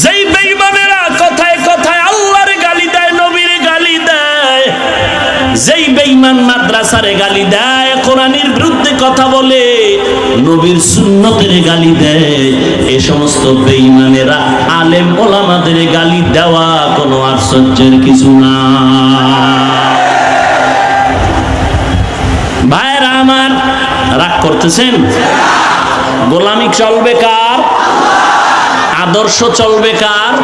যেই বেঈমানেরা কথায় কথায় আল্লাহর গালি দেয়, নবীর গালি দেয়, যেই বেঈমান মাদ্রাসারে গালি দেয়, কোরআনের বিরুদ্ধে কথা বলে, নবীর সুন্নতের গালি দেয়, এই সমস্ত বেঈমানেরা আলেম ওলামাদের গালি দেওয়া কোনো আশ্চর্যের কিছু না। ভাইরা আমার, রাগ করতেছেন? গোলামি চলবে কার? আদর্শ চলবে কার?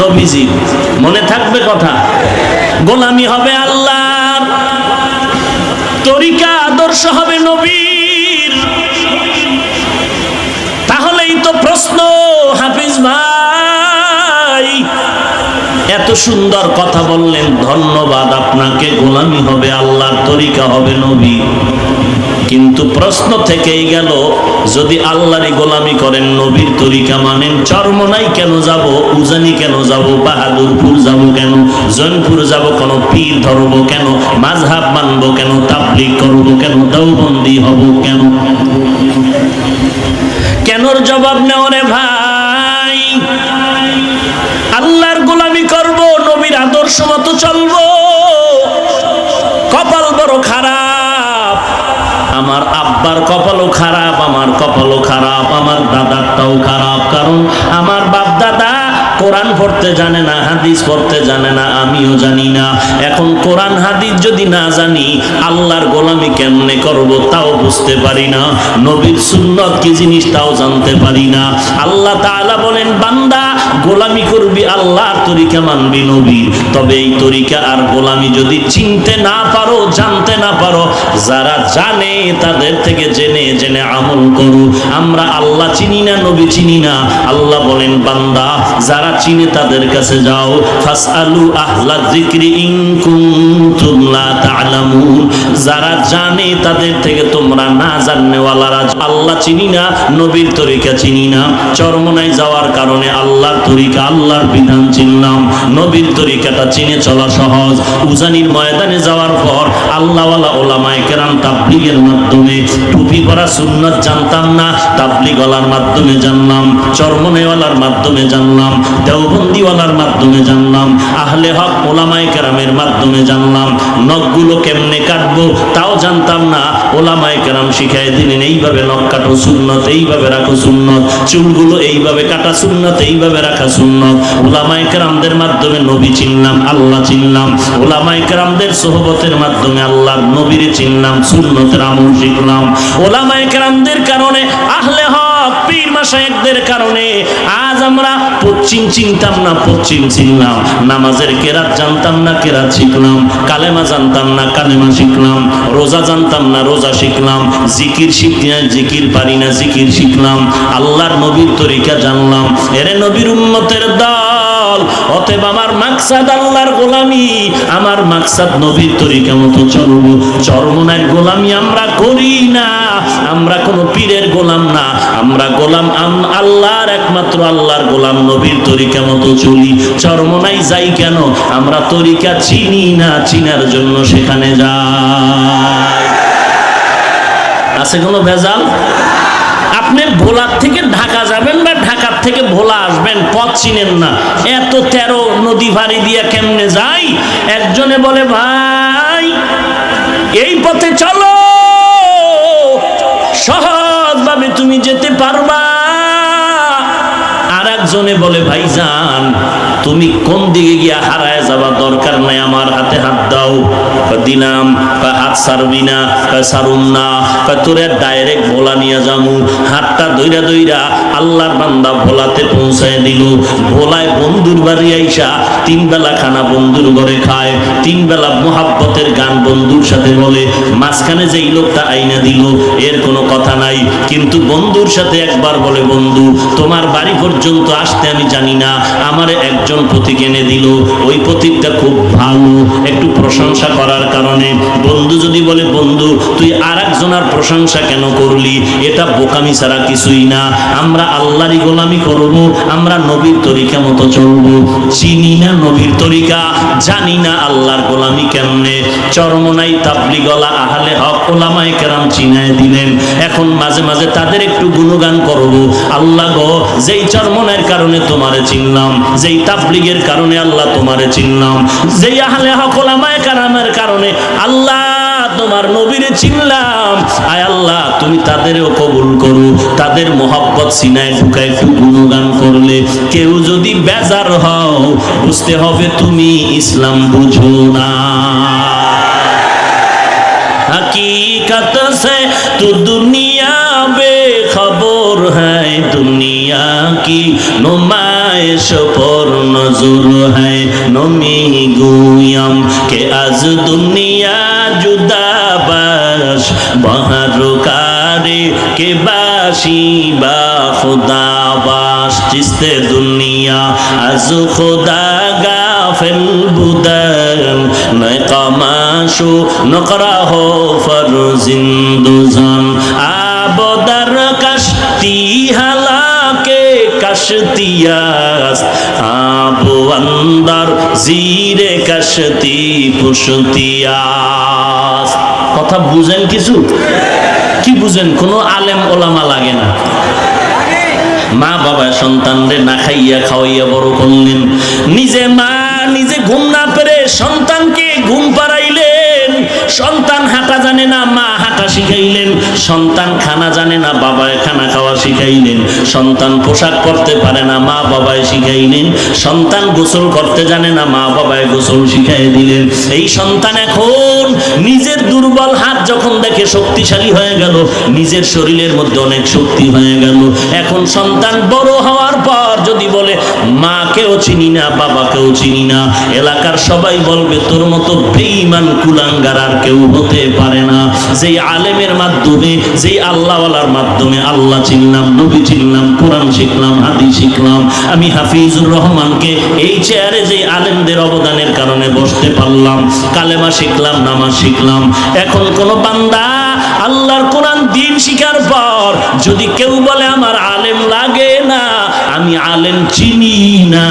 নবীজির। মনে থাকবে কথা, গোলামি হবে আল্লাহর, তরিকা আদর্শ হবে নবীর। তাহলেই তো প্রশ্ন, হাফিজ ভাই এত সুন্দর কথা বললেন, ধন্যবাদ আপনাকে। গোলামি হবে আল্লাহর, তরিকা হবে নবী। কিন্তু প্রশ্ন থেকেই গেল, যদি আল্লাহরই গোলামি করেন, নবীর তরিকা মানেন, চরমনাই কেন যাব, উজানি কেন যাব, বাহাদুরপুর যাব কেন, জৈনপুর যাব কেন, পীর ধরব কেন, মাযহাব মানব কেন, তাবলীগ করব কেন, দেওবন্দি হব কেন? কেনর জবাব নেও রে ভাই। আল্লাহর গোলামি করব, নবীর আদর্শ মতো চলবো। কপাল বড় খারাপ, আমার আব্বার কপালও খারাপ, আমার কপালও খারাপ, আমার দাদারটাও খারাপ। কারণ আমার বাপ দাদা কোরআন পড়তে জানে না, হাদিস পড়তে জানে না, আমিও জানি না। এখন কোরআন হাদিস যদি না জানি, আল্লাহর গোলামি কেমনে করব তাও বুঝতে পারি না, নবীর সুন্নাত কি জিনিস তাও জানতে পারি না। আল্লাহ তাআলা বলেন, বান্দা গোলামি করবি আল্লাহর, তরিকা মানবি নবীর। তবে এই তরিকা আর গোলামি যদি চিনতে না পারো, জানতে না পারো, যারা জানে তাদের থেকে জেনে জেনে আমল করো। আমরা আল্লাহ চিনি না, নবী চিনি না। আল্লাহ বলেন, বান্দা যারা চিনে তাদের কাছে যাও, ফাসআলু আহলা যিকরি ইন কুনতুম লা তা'লামুন। যারা জানে তাদের থেকে তোমরা না জাননেওয়ালারা। আল্লাহ চিনি না, নবীর তরিকা চিনি না, চরমনায় যাওয়ার কারণে আল্লাহর তরিকা, আল্লাহর বিধান চিনলাম, নবীর তরিকাটা চিনে চলা সহজ। উজানির ময়দানে যাওয়ার পর আল্লাহওয়ালা ওলামায়ে কেরাম তাবলীগের মাধ্যমে, টুপি পরা সুন্নাত জানতাম না, তাবলীগওয়ালার মাধ্যমে জানলাম, চরমনাইওয়ালার মাধ্যমে জানলাম, দেওবন্দিওয়ালার মাধ্যমে জানলাম, আহলে হক ওলামায়ে কেরামের মাধ্যমে জানলাম। নখগুলো কেমনে কাটবো তাও জানতাম না, ওলামায়ে কেরাম শিখাই দিলেন, এইভাবে নখ কাটো সুন্নত, এইভাবে রাখো সুন্নত, চুলগুলো এইভাবে কাটা সুন্নত, এইভাবে রাখা সুন্নত। ওলামায়ে কেরামদের মাধ্যমে নবী চিনলাম, আল্লাহ চিনলাম। ওলামায়ে কেরামদের সোহবতের মাধ্যমে আল্লাহর নবীর চিনলাম, সুন্নতের আমল শিখলাম। ওলামায়ে কেরামদের কারণে, আহলে হক পীর মাশায়েখদের কারণে আজ আমরা পশ্চিম চিনতাম না, পশ্চিম চিনলাম। নামাজের কেরাত জানতাম না, কেরাত শিখলাম। কালেমা জানতাম না, কালেমা শিখলাম। রোজা জানতাম না, রোজা শিখলাম। জিকির শিখি না, জিকির পারি না, জিকির শিখলাম। আল্লাহর নবীর তরিকা জানলাম। এরে নবীর উম্মতের দল, অতএব আমার মাকসাদ আল্লাহর গোলামি, আমার মাকসাদ নবীর তরিকা মতো চলবো। চরমনার গোলামি আমরা করি না, আমরা কোনো পীরের গোলাম না, আমরা গোলাম আল্লাহর, একমাত্র আল্লাহর গোলাম, নবীর তরিকা মতো চলি। চরমনাই যাই কেন? আমরা তরিকা চিনি না, চিনার জন্য সেখানে যাই। আছে কোনো ভেজাল? আপনি ভোলার থেকে ঢাকা যাবেন বা ঢাকার থেকে ভোলা আসবেন, পথ চিনেন না, এত 13 নদী ভাড়ি দিয়া কেমনে যাই? একজনে বলে, ভাই এই পথে চলো, সহজভাবে তুমি যেতে পারবা। আর একজনে বলে, ভাইজান তুমি কোন দিকে গিয়া হারায় যাবা, দরকার নাই, আমার হাতে হাত দাও। দিলাম, হাত ছাড়বি না, ছাড়ুন না, তোরে ডাইরেক্ট ভোলা নিয়ে যামু। হাতটা দইরা দইরা আল্লাহর বান্দা ভোলাতে পৌঁছায় দিল। ভোলায় বন্ধুর বাড়ি আইসা 3 বেলা খানা বন্ধুর ঘরে খায়, 3 বেলা মোহাব্বতের গান বন্ধুর সাথে বলে। মাঝখানে যেই লোকটা আইনা দিল, এর কোনো কথা নাই, কিন্তু বন্ধুর সাথে একবার বলে, বন্ধু তোমার বাড়ি পর্যন্ত আসতে আমি জানি না, আমারে একজন একজন প্রতীক এনে দিল, ওই প্রতীকটা খুব ভালো, একটু প্রশংসা করার কারণে বন্ধু যদি বলে বন্ধু তুই আর একজনের প্রশংসা কেন করলি, এটা বোকামি ছাড়া কিছুই না। আমরা আল্লাহরই গোলামি করব, আমরা নবীর তরিকা মতো চলবো। চিনি না নবীর তরিকা, জানি না আল্লাহর গোলামি কেমনে। চরমনাই তাবলিগওয়ালা আহলে হক ওলামায়ে কেরাম চিনায় দিলেন। এখন মাঝে মাঝে তাদের একটু গুণগান করব। আল্লাহ গো, যেই চরমনাইয়ের কারণে তোমারে চিনলাম, যেই তাবলিগের কারণে আল্লাহ তোমারে চিনলাম, যেই আহলে হক ওলামায়ে কেরামের কারণে আল্লাহ তোমার নবীরে চিনলাম, আয় আল্লাহ তুমি তাদেরও কবুল করো। তাদের মোহাব্বত সিনায় ঢুকায় একটু গুণগান করলে কেউ যদি বেজার হও, বুঝতে হবে তুমি ইসলাম বুঝো না। हकीकत से तो दुनिया बेखबर है, दुनिया की नुमाइश पर नजर है। नमी गुयम के आज दुनिया जुदा बाश बहरकारे के बाशी बा खुदा बाश। जिसते दुनिया आज खुदा गाफिल बुदन नकामाशु नकरा हो फरजिंदुजान। आबदर कश्ती हलाके कश्तियास, आबो अंदर जीरे कश्ती पुश्तियास। কথা বুঝেন কিছু? কি বুঝেন? কোনো আলেম ওলামা লাগে না। মা বাবা সন্তানরে না খাইয়া খাওয়াইয়া বড় করলেন, নিজে মা নিজে ঘুম না পেরে সন্তানকে ঘুম পাড়াইলেন। সন্তান হাঁটা জানে না, মা হাঁটা শিখাইলেন। সন্তান খানা জানে না, বাবায় খানা খাওয়া শিখাইলেন। সন্তান পোশাক পরতে পারে না, মা বাবায় শিখাইলেন। সন্তান গোসল করতে জানে না, মা বাবায় গোসল শিখাই দিলেন। এই সন্তান এখন নিজের দুর্বল হাত যখন দেখে শক্তিশালী হয়ে গেল, নিজের শরীরের মধ্যে অনেক শক্তি হয়ে গেল। এখন সন্তান বড় হওয়ার পর যদি বলে মাকেও চিনি না, বাবাকেও চিনি না, এলাকার সবাই বলবে তোর মতো বেঈমান কুলাঙ্গার আর কেউ হতে পারে না। যেই আলেমের মাধ্যমে, যেই আল্লাহওয়ালার মাধ্যমে আল্লাহ চিনলাম, নবী চিনলাম, কোরআন শিখলাম, হাদিস শিখলাম। আমি হাফিজুর রহমানকে এই চেয়ারে যেই আলেমদের অবদানের কারণে বসতে পারলাম, কালেমা শিখলাম, নামাজ শিখলাম। এখন কোন বান্দা আল্লাহর কোরআন দিন শিখার পর যদি কেউ বলে আমার আলেম লাগে না, আমি আলেম চিনি না,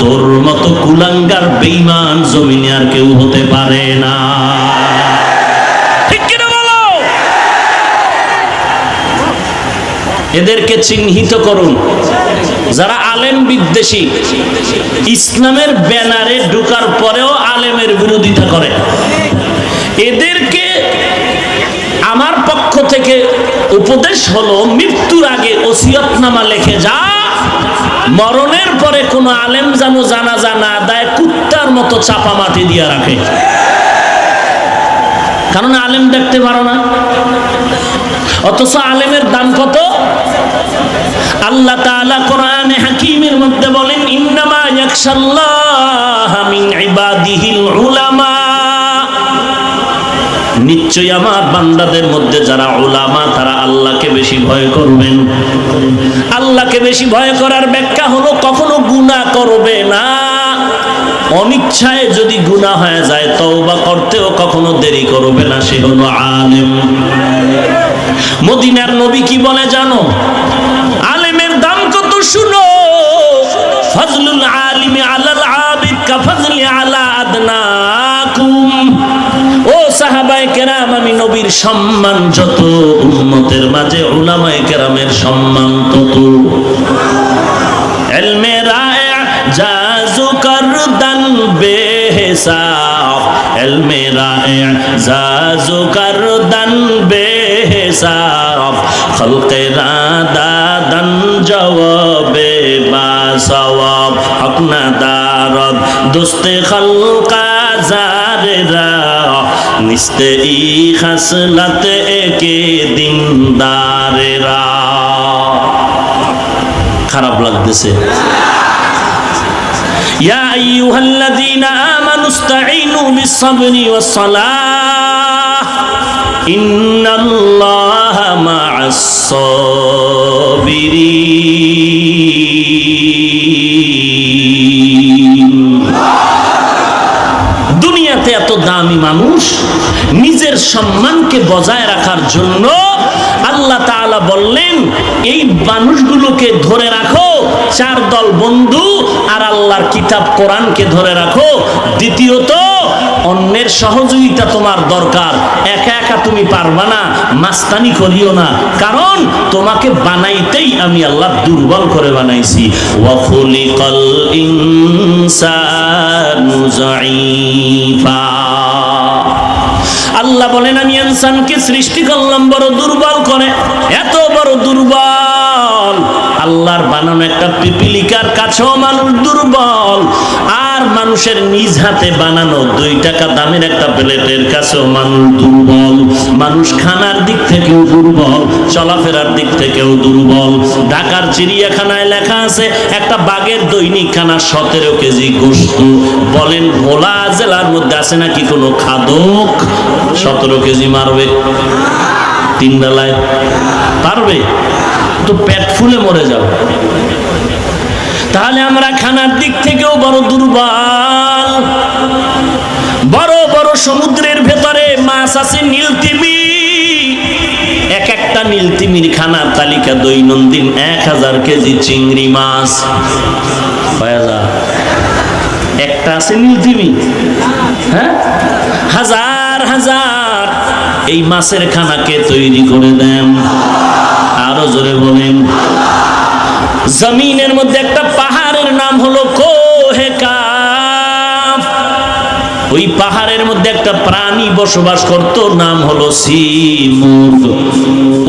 তোর মতো কুলাঙ্গার বেঈমান জমিনে আর কেউ হতে পারে না। ঠিক কিনা বলো? এদেরকে চিহ্নিত করুন। যারা আলেম বিদ্বেষী, ইসলামের ব্যানারে ঢোকার পরেও আলেমের বিরোধিতা করে, এদেরকে আমার পক্ষ থেকে উপদেশ হলো মৃত্যুর আগে ওসিয়তনামা লিখে যা, মরণের পরে কোনো আলেম যেন জানাজা না দেয়, কুত্তার মতো চাপা মাটি দিয়ে রাখে। কারণ আলেম দেখতে পারো না, অথচ আলেমের দাম কত? আল্লাহ তাআলা কোরআনে হাকিমের মধ্যে বলেন ইন্নামা ইয়াখশাল্লাহ মিন ইবাদিহিল উলামা। নিশ্চয়ই আমার বান্দাদের মধ্যে যারা উলামা তারা আল্লাহকে বেশি ভয় করবেন। আল্লাহকে বেশি ভয় করার ব্যাখ্যা হলো কখনো গুনাহ করবে না, অনিচ্ছায় যদি গুনাহ হয়ে যায় তওবা করতেও কখনো দেরি করবে না, সে হলো আলেম। মদিনার নবী কি বলে জানো? আলেমের দাম কত শুনো। ফজলুল আলিমি আলাল আবিদ কা ফজলি আলা আদনাকুম। ও সাহাবায়ে কেরাম, আমি নবীর সম্মান যত, উম্মতের মাঝে উলামায়ে কেরামের সম্মান তত। ইলমে রায়ে জাজু করদান বেহিসাব, ইলমে রায়ে জাজু করদান বেহিসাব, খলকে রাদাদান জওয়াবে বাসওয়াব, হক না দারদ দোস্তে খলকা জারেরা, নিস্তে ই খাসলাত একে দিনদারেরা। খারাপ লাগতেছে? ইয়া আইয়ুহাল্লাযীনা আমানুস্তাঈনু বিস-সাবরি ওয়াস-সালাহ। ইন্নাল্লাহা মা'আস সাবিরিন। দুনিয়াতে এত দামি মানুষ, নিজের সম্মানকে বজায় রাখার জন্য আল্লাহ তাআলা বললেন এই মানুষগুলোকে ধরে রাখো, চার দল বন্ধু আর আল্লাহর কিতাব কোরআনকে ধরে রাখো। দ্বিতীয়ত, অন্যের সহযোগিতা তোমার দরকার, একা একা তুমি পারবা না, মাস্তানি করিও না, কারণ তোমাকে বানাইতেই আমি আল্লাহ দুর্বল করে বানাইছি। ওয়া খুলিকাল ইনসানু যায়ীফা। আল্লাহ বলেন আমি ইনসানকে সৃষ্টি করলাম বড় দুর্বল করে, এত বড় দুর্বল। আল্লাহর বানানো একটা পিপিলিকার কাছেও মানুষ দুর্বল, আর মানুষের নিজ হাতে বানানো 2 টাকা দামের একটা প্লেটের কাছেও মানুষ দুর্বল। মানুষ খানার দিক থেকেও দুর্বল, চলাফেরার দিক থেকেও দুর্বল। ঢাকার চিড়িয়াখানায় লেখা আছে একটা বাঘের দৈনিক খানা 17 কেজি গোশত। বলেন ভোলা জেলার মধ্যে আছে নাকি কোনো খাদক 17 কেজি মারবে? 3 বেলায় পারবে? তো পেট ফুলে মরে যাও। তাহলে আমরা খানার দিক থেকেও বড় দুর্বল। বড় বড় সমুদ্রের ভেতরে মাছ আছে নীলতিমি, এক একটা নীলতিমির খানার তালিকা দৈনন্দিন 1000 কেজি চিংড়ি মাছ। একটা আছে নীলতিমি, হ্যাঁ, হাজার হাজার। এই মাছের খানাকে তৈরি করে দেন। আরো জোরে বলেন। জমিনের মধ্যে একটা পাহাড়ের নাম হলো কোহে কাফ। ওই পাহাড়ের মধ্যে একটা প্রাণী বসবাস করত, নাম হলো সিমুদ।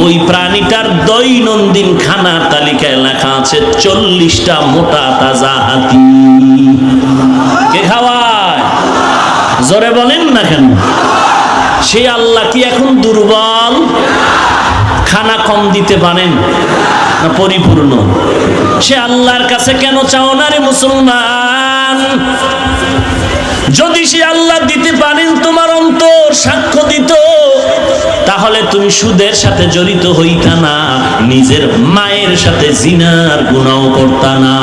ওই প্রাণীটার দৈনন্দিন খানার তালিকায় লেখা আছে 40টা মোটা তাজা হাতি। কে খাওয়ায়? জোরে বলেন না কেন? সে আল্লাহ কি এখন দুর্বল? খানা কম দিতে পারেন না পরিপূর্ণ? সে আল্লাহর কাছে কেন চাও না রে মুসলমান? যদি সে আল্লাহ দিতে পারেন, তোমার অন্তর সাক্ষ্য দিত, তাহলে তুমি সুদের সাথে জড়িত হইতা না, নিজের মায়ের সাথে জিনার গুনাহ করতা না।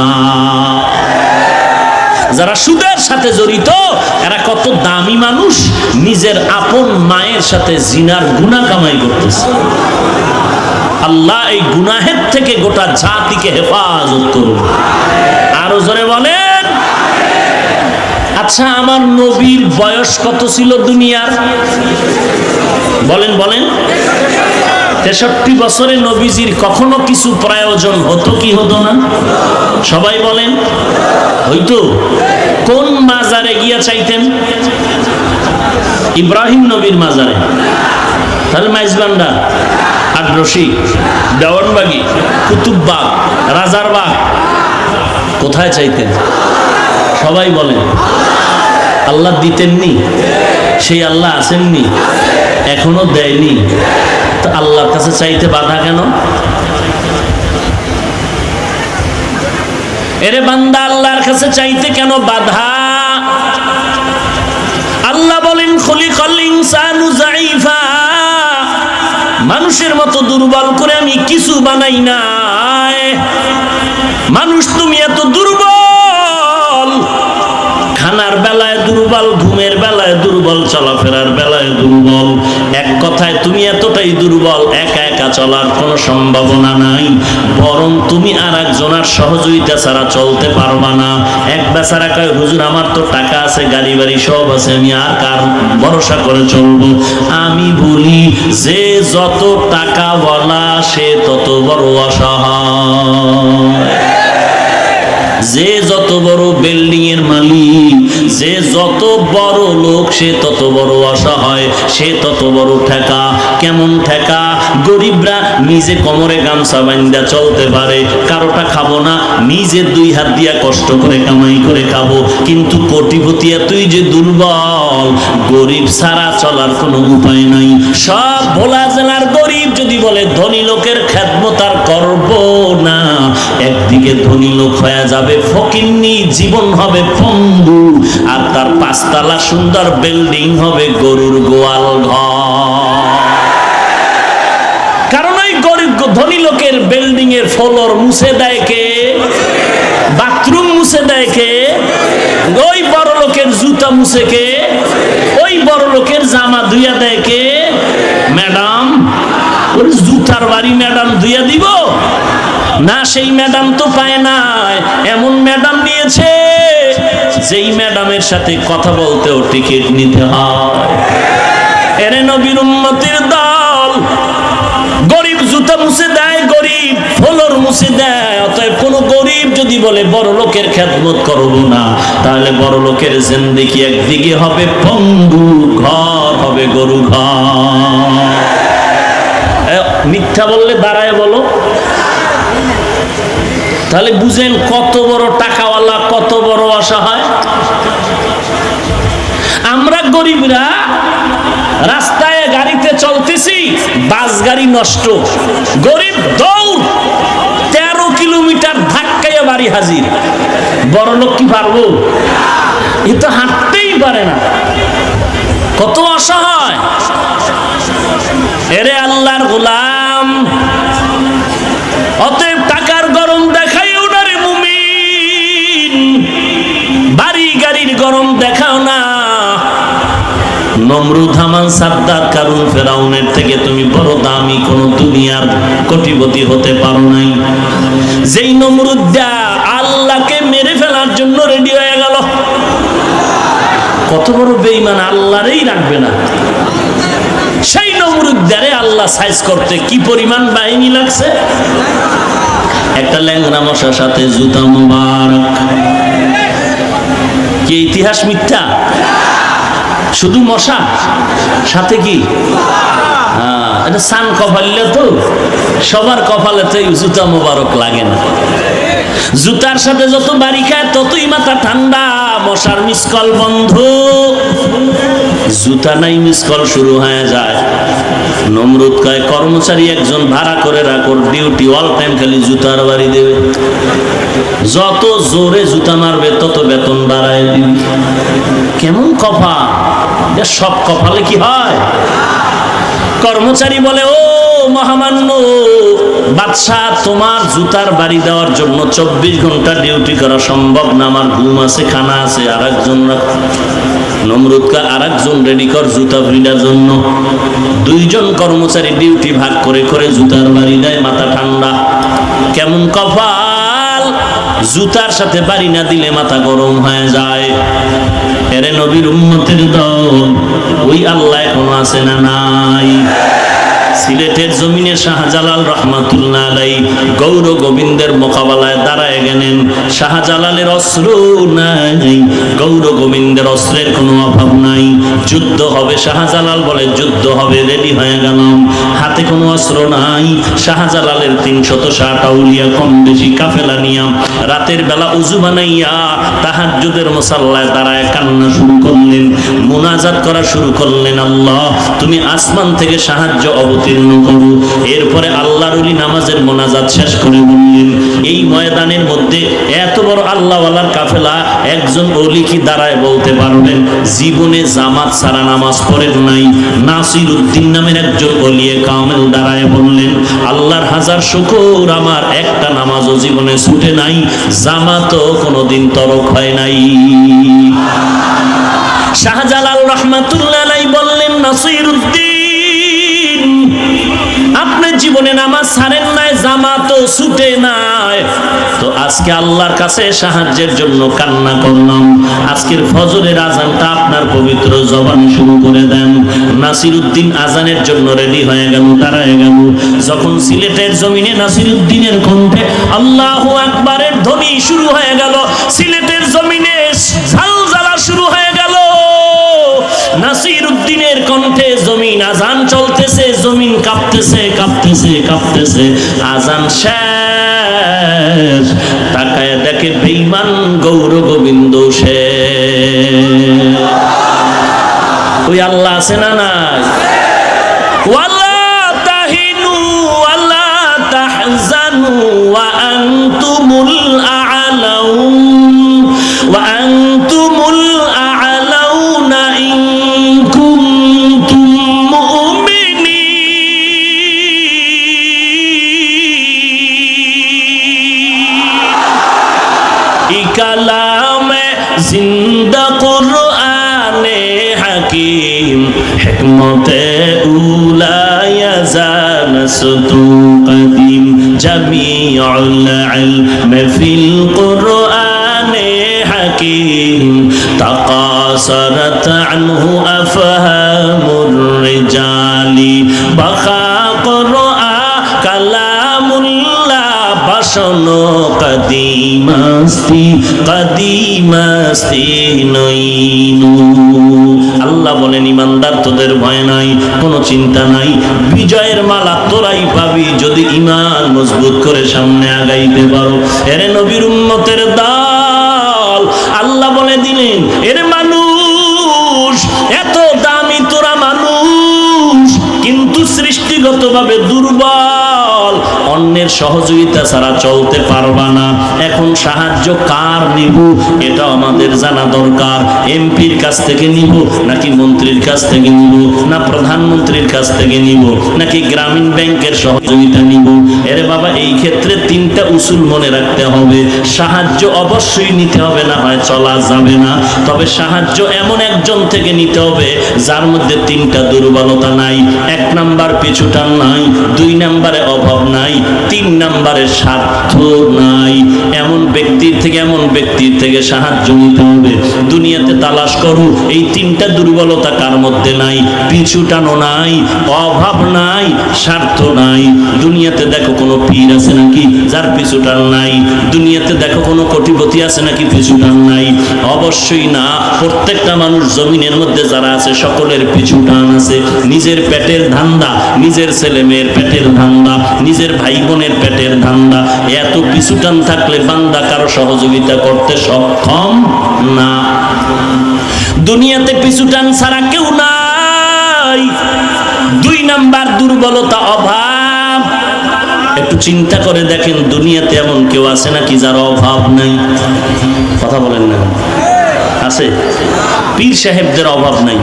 যারা সুদের সাথে জড়িত এরা কত দামি মানুষ, নিজের আপন মায়ের সাথে জিনার গুনাহ কামাই করতেছে। আল্লাহ এই গুনাহের থেকে গোটা জাতিকে হেফাজত করুন। আরো জোরে বলেন। আচ্ছা, আমার নবীর বয়স কত ছিল দুনিয়ার? বলেন বলেন। 63 বছরে নবীজির কখনো কিছু প্রয়োজন হতো কি হতো না? সবাই বলেন। হইতো। কোন মাজারে গিয়া চাইতেন? ইব্রাহিম নবীর মাজারে। তাহলে মাইজবান্ডা, আগ্রসী, দেওয়ানবাগি, কুতুববাগ, রাজারবাগ, কোথায় চাইতেন? সবাই বলেন। আল্লাহ দিতেননি? সেই আল্লাহ আসেননি? এখনো দেয়নি? তো আল্লাহর কাছে চাইতে বাধা কেন? এরে বান্দা, আল্লাহর কাছে চাইতে কেন বাধা? আল্লাহ বলেন খুলিকাল ইনসানু যায়ীফা। মানুষের মতো দুর্বল করে আমি কিছু বানাই নাই। মানুষ তুমি এত দুর্বল, খানার বেলায় দুর্বল, ঘুমের বেলায় দুর্বল, চলাফেরার বেলায় দুর্বল। এক কথায় তুমি এতটাই দুর্বল, একা একা চলার কোনো সম্ভাবনা নাই, বরং তুমি আর একজনের সহযোগিতা ছাড়া চলতে পারবা না। এক বেচারা কয়, হুজুর আমার তো টাকা আছে, গাড়ি বাড়ি সব আছে, আমি আর কার ভরসা করে চলবো? আমি বলি, যে যত টাকাওয়ালা সে তত বড় অসহায়। যে যত বড় বিল্ডিং এর মালিক, যে যত বড় লোক সে তত বড় অসহায়, সে তত বড় ঠেকা। কেমন ঠেকা? গরিবরা নিজে কোমরে গামছা বাঁধা চলতে পারে, কারোটা খাবো না, নিজে 2 হাত দিয়া কষ্ট করে কামাই করে খাবো। কিন্তু কোটিপতি তুই যে দুর্বল, গরিব ছাড়া চলার কোনো উপায় নাই। সব ভোলা জেলার গরিব যদি বলে ধনী লোকের খেদমত আর করবো না, একদিকে ধনী লোক হয়ে যাবে ফকিন্নি, জীবন হবে পঙ্গু, আর তার 5 তলা সুন্দর বিল্ডিং হবে গরুর গোয়াল ঘর। এর ফ্লোর মুছে দেয় কে? বাথরুম মুছে দেয় কে? ওই বড় লোকের জুতা মুছে কে? ওই বড় লোকের জামা ধুইয়া দেয় কে? ম্যাডাম। ওর জুতার বাড়ি ম্যাডাম ধুইয়া দিব না? সেই ম্যাডাম তো পায় না, এমন ম্যাডাম নিয়েছে যেই ম্যাডামের সাথে কথা বলতেও টিকিট নিতে হয়। এরে নবীর উম্মতের দল, গরিব জুতা মুছে দেয়, গরিব ফ্লোর মুছে দেয়। অতএব কোন গরিব যদি বলে বড় লোকের খেদমত করব না, তাহলে বড় লোকের জিন্দেগি একদিকে হবে পঙ্গু, ঘর হবে গরু ঘর। মিথ্যা বললে দাঁড়ায় বলো। তাহলে বুঝেন কত বড় টাকাওয়ালা, কত বড় অসহায়। আমরা গরিবরা রাস্তায় গাড়িতে চলতেছি, বাস গাড়ি নষ্ট, গরিব দৌড় 13 কিলোমিটার ধাক্কাইয়া বাড়ি হাজির। বড় লোক কি পারবো? এ তো হাঁটতেই পারে না, কত অসহায়। এরে আল্লাহর গোলাম, অতএব টাকার গরম দেখাইও না রে মুমিন, বাড়ি গাড়ির গরম দেখাও না। নমরুদ, হামান, সাদ্দাত, কারুন, ফেরাউনের থেকে তুমি বড় দামি কোন দুনিয়ার কোটিপতি হতে পারো নাই। যেই নমরুদটা আল্লাহকে মেরে ফেলার জন্য রেডি হয়ে গেল, কত বড় বেঈমান, আল্লাহরই রাখবে না। সেই নমরুদদারে আল্লাহ সাইজ করতে কি পরিমাণ বাহিনী লাগছে। একটা ল্যাংড়া মশার সাথে জুতা মুবারক। কি ইতিহাস মিথ্যা? শুধু মশা সাথে কি? এটা সান কপালে তো, সবার কপালে তো জুতা মুবারক লাগে না। জুতার সাথে যত বাড়ি খায় ততই মাথা ঠান্ডা। মশার মিসকল বন্ধ, জুতা নাই মিসকল শুরু হয়ে যায়। নমরুদ কয় কর্মচারী একজন ভাড়া করে রাখো, ডিউটি অল টাইম খালি জুতার বাড়ি দেবে, যত জোরে জুতা মারবে তত বেতন বাড়ায় দিবি। কেমন কপাল, সব কপালে কি হয়? কর্মচারী বলে, ও মহামান্য বাদশাহ, তোমার জুতার বাড়ি দেওয়ার জন্য 24 ঘন্টা ডিউটি করা সম্ভব না, আমার ঘুম আছে, খানা আছে, আর একজন নমরুদকে আর একজন রেডি কর জুতা ভিড়ার জন্য। 2 জন কর্মচারী ডিউটি ভাগ করে করে জুতার বাড়ি দেয়, মাথা ঠান্ডা। কেমন কপাল, জুতার সাথে বাড়ি না দিলে মাথা গরম হয়ে যায়। এরে নবীর উম্মতের দল, ওই আল্লাহ এখনো আছে না নাই? সিলেটের জমিনে শাহজালাল রহমাতুল্লাহ আলাইহি গৌর গোবিন্দের মোকাবেলায় দাঁড়ায় গেলেন। শাহজালালের অস্ত্র নাই, গৌর গোবিন্দের অস্ত্রের কোনো অভাব নাই। যুদ্ধ হবে, শাহজালাল বলে যুদ্ধ হবে, রেডি হয়ে গেলাম। হাতে কোনো অস্ত্র নাই। শাহজালালের 360 আউলিয়া কম বেশি কাফেলা নিয়া রাতের বেলা উজু বানাইয়া তাহাজ্জুদের মুসাল্লায় দাঁড়ায় কান্না শুরু করলেন, মুনাজাত করা শুরু করলেন। আল্লাহ, তুমি আসমান থেকে সাহায্য অবতীর্ণ করো। এরপরে আল্লাহর ওলি নামাজের মোনাজাত শেষ করে বললেন, এই ময়দানের মধ্যে এত বড় আল্লাহওয়ালার কাফেলা, একজন ওলি কি দাঁড়ায় বলতে পারবেন জীবনে জামাত ছাড়া নামাজ পড়েন নাই? নাসির উদ্দিন নামের একজন ওলিয়ে কামেল দাঁড়ায় বললেন, আল্লাহর হাজার শুকর, আমার একটা নামাজও জীবনে ছুটে নাই, জামাতও কোনোদিন তরক হয় নাই। শাহজালাল রহমাতুল্লাহ আলাইহি বললেন, নাসির উদ্দিন, আপনি জীবনে নামাজ ছাড়েন নাই, জামাতও ছুটে নাই, তো আজকে আল্লাহর কাছে সাহায্যের জন্য কান্না করলাম। আজকের ফজরের আজানটা আপনার পবিত্র জবানে শুরু করে দেন। নাসির উদ্দিন আজানের জন্য রেডি হয়ে গেল, দাঁড়ায় গেল। যখন সিলেটের জমিনে নাসির উদ্দিনের কণ্ঠে আল্লাহু আকবারের ধ্বনি শুরু হয়ে গেল, সিলেটের জমিনে ঝালঝালা শুরু হয়ে গেল। নাসির উদ্দিনের কণ্ঠে জমিন, আজান চলতেছে, জমিন কাঁপতেছে কাঁপতেছে কাঁপতেছে। আজান শেষ, তাকায় দেখে বেঈমান গৌর গোবিন্দ শেষ। ওই আল্লাহ আছে না নাই? ওয়ালা তাহিনু ওয়ালা তাহজানু ওয়া আনতুমুল আ'লাউন ওয়া আনতুমুল আ'লাউনা ইন কুনতুম মুমিনিন। কালামে জিন্দা কুরআনে হাকিম হিকমতে উলায়া জানাসতু কদিম জামিউল ইলম ফিল কুরআনে হাকিম তাকাসারাত আনহু আফহামুর রিজালি বাখা কুরআন কালামুল্লাহ ভাষণ কদিমাস্তি নইনু। আল্লাহ বলেন ইমানদার তোদের ভয় নাই, কোনো চিন্তা নাই, বিজয়ের মালা তোরাই পাবি যদি ঈমান মজবুত করে সামনে আগাইতে পারো। এরে নবীর উম্মতের দল, আল্লাহ বলে দিলেন এরে মানুষ, এত দামি তোরা মানুষ কিন্তু সৃষ্টিগতভাবে দুর্বল, অন্যের সহযোগিতা ছাড়া চলতে পারবা না। এখন সাহায্য কার নিব এটা আমাদের জানা দরকার। এমপির কাছ থেকে নিব নাকি মন্ত্রীর কাছ থেকে নিব, না প্রধানমন্ত্রীর কাছ থেকে নিব, নাকি গ্রামীণ ব্যাংকের সহযোগিতা নিব? এরে বাবা, এই ক্ষেত্রে তিনটা উসুল মনে রাখতে হবে। সাহায্য অবশ্যই নিতে হবে, না হয় চলা যাবে না। তবে সাহায্য এমন একজন থেকে নিতে হবে যার মধ্যে তিনটা দুর্বলতা নাই। 1 নাম্বার পিছুটান নাই, 2 নাম্বারে অভাব নাই, 3 নাম্বারে স্বার্থ নাই। এমন ব্যক্তির থেকে সাহায্য নিতে হবে। দুনিয়াতে তালাশ করো এই তিনটা দুর্বলতা কার মধ্যে নাই। পিছুটানো নাই, অভাব নাই, স্বার্থ নাই। দুনিয়াতে দেখো কোনো পীর আছে নাকি যার পিছুটান নাই? দুনিয়াতে দেখো কোনো কোটিপতি আছে নাকি পিছুটান নাই? অবশ্যই না। প্রত্যেকটা মানুষ জমিনের মধ্যে যারা আছে সকলের পিছুটান আছে। নিজের পেটের ধান্দা, নিজের ছেলে মেয়ের পেটের ধান্দা, নিজের ভাই বোনের পেটের ধান্দা। এত পিছুটান থাকলে বান্দা কারো সহযোগিতা করতে সক্ষম না। দুনিয়াতে পিছুটান ছাড়া কেউ নাই। 2 নাম্বার দুর্বলতা অভাব। একটু চিন্তা করে দেখেন, দুনিয়াতে এমন কেউ আছে নাকি যার অভাব নাই? কথা বলেন না, আছে? পীর সাহেবদের অভাব নাই,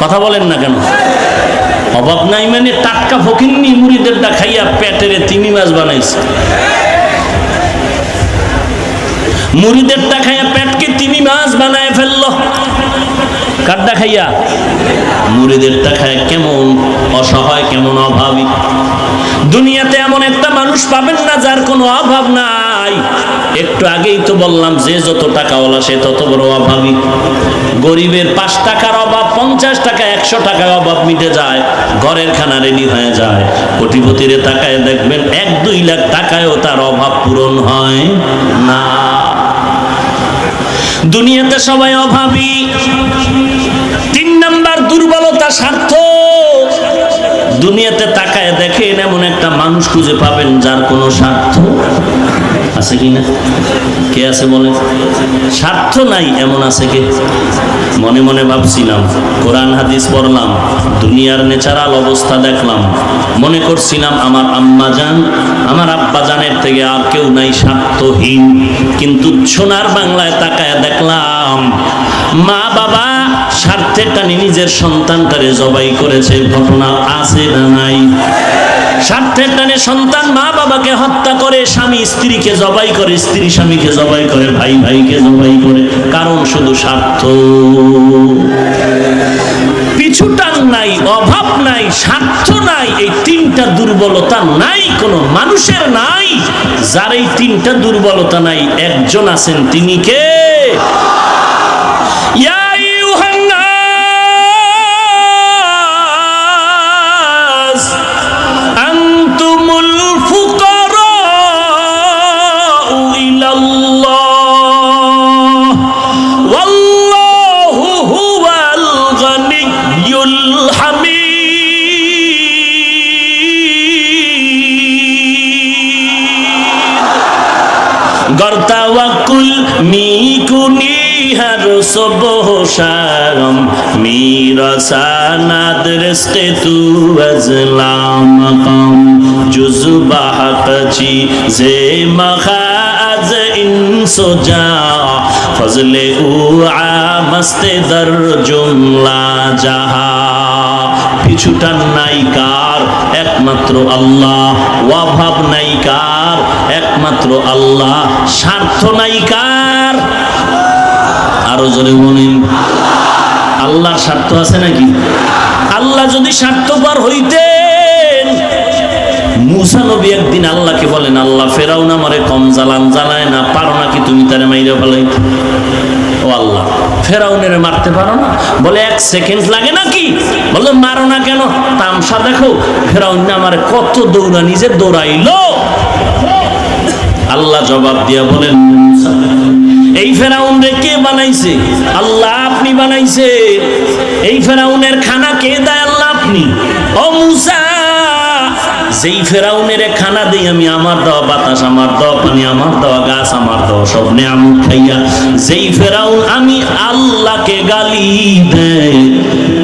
কথা বলেন না কেন? অভাব নাই মানে টাটকা ফকিন্নি মুড়িদেরটা খাইয়া পেটের তিমি মাছ বানাইছে। মুড়িদেরটা খাইয়া পেটকে তিমি মাছ বানায় ফেললো। কারটা খাইয়া? মুড়িদেরটা খায়। কেমন অসহায়, কেমন অভাবী। দুনিয়াতে এমন একটা মানুষ পাবেন না যার কোনো অভাব নাই। একটু আগেই তো বললাম যে যত টাকাওয়ালা সে তত বড় অভাবী। গরিবের 5 টাকার অভাব 50 টাকা 100 টাকার অভাব মিটে যায়, ঘরের খানা রেডি হয়ে যায়। কোটিপতির টাকায় দেখবেন 1-2 লাখ টাকায়ও তার অভাব পূরণ হয় না। দুনিয়াতে সবাই অভাবী। 3 নাম্বার দুর্বলতা স্বার্থ। দুনিয়াতে তাকায় দেখেন এমন একটা মানুষ খুঁজে পাবেন যার কোনো স্বার্থ আছে কিনা? কে আছে বলে? স্বার্থ নাই এমন আছে কে? মনে মনে ভাবছিলাম, কোরআন হাদিস পড়লাম, দুনিয়ার ন্যাচারাল অবস্থা দেখলাম, মনে করছিলাম আমার আম্মা জান, আমার আব্বা জানের থেকে আর কেউ নাই স্বার্থহীন। কিন্তু সোনার বাংলায় তাকায় দেখলাম মা বাবা স্বার্থের টানে নিজের সন্তানটারে জবাই করেছে। ঘটনা আছে না নাই? স্বার্থের টানে সন্তান মা বাবাকে হত্যা করে, স্বামী স্ত্রীকে জবাই করে, স্ত্রী স্বামীকে জবাই করে, ভাই ভাইকে জবাই করে। কারণ শুধু স্বার্থ। পিছুটান নাই, অভাব নাই, স্বার্থ নাই। এই 3টা দুর্বলতা নাই কোনো মানুষের নাই। যার এই 3টা দুর্বলতা নাই একজন আছেন, তিনি কে? গর্তাওয়াকুল মিকুনি হার সবহ শারম মিরাসানাদ রিস্কে তু আজলাম কম জুজবাহ কচি জে মখাজ ইনসুজা ফজলে উ আমস্তে দর জুমলা জাহা। পিছুটান নাই কার? একমাত্র আল্লাহ। অভাব নাই কার? একমাত্র আল্লাহ। স্বার্থ নাই কার? জোরে বলেন। আল্লাহর স্বার্থ আছে নাকি? আল্লাহ যদি স্বার্থপর হইতেন, মূসা নবী একদিন আল্লাহকে বলেন, আল্লাহ ফেরাউন আমারে কম জ্বালায় না, পারো নাকি তুমি তারে মাইরা ফেলাইতে? ও আল্লাহ, ফেরাউনের মারতে পারো না? বলে 1 সেকেন্ড লাগে নাকি? বললো মারো না কেন? তামসা দেখো, ফেরাউন আমারে কত দৌড়া নিজে দৌড়াইলো। আল্লাহ জবাব দিয়া বলেন, মূসা এই ফেরাউন রে কে বানাইছে? আল্লাহ আপনি বানাইছে। এই ফেরাউনের খানা কে দেয়? আল্লাহ আপনি। ও মূসা, যেই ফেরাউনের খানা দেই আমি, আমার দেওয়া বাতাস, আমার দেওয়া পানি, আমার দেওয়া গাছ, আমার দেওয়া সব নেয়ামত খাইয়া যেই ফেরাউন আমি আল্লাহকে গালি দেয়,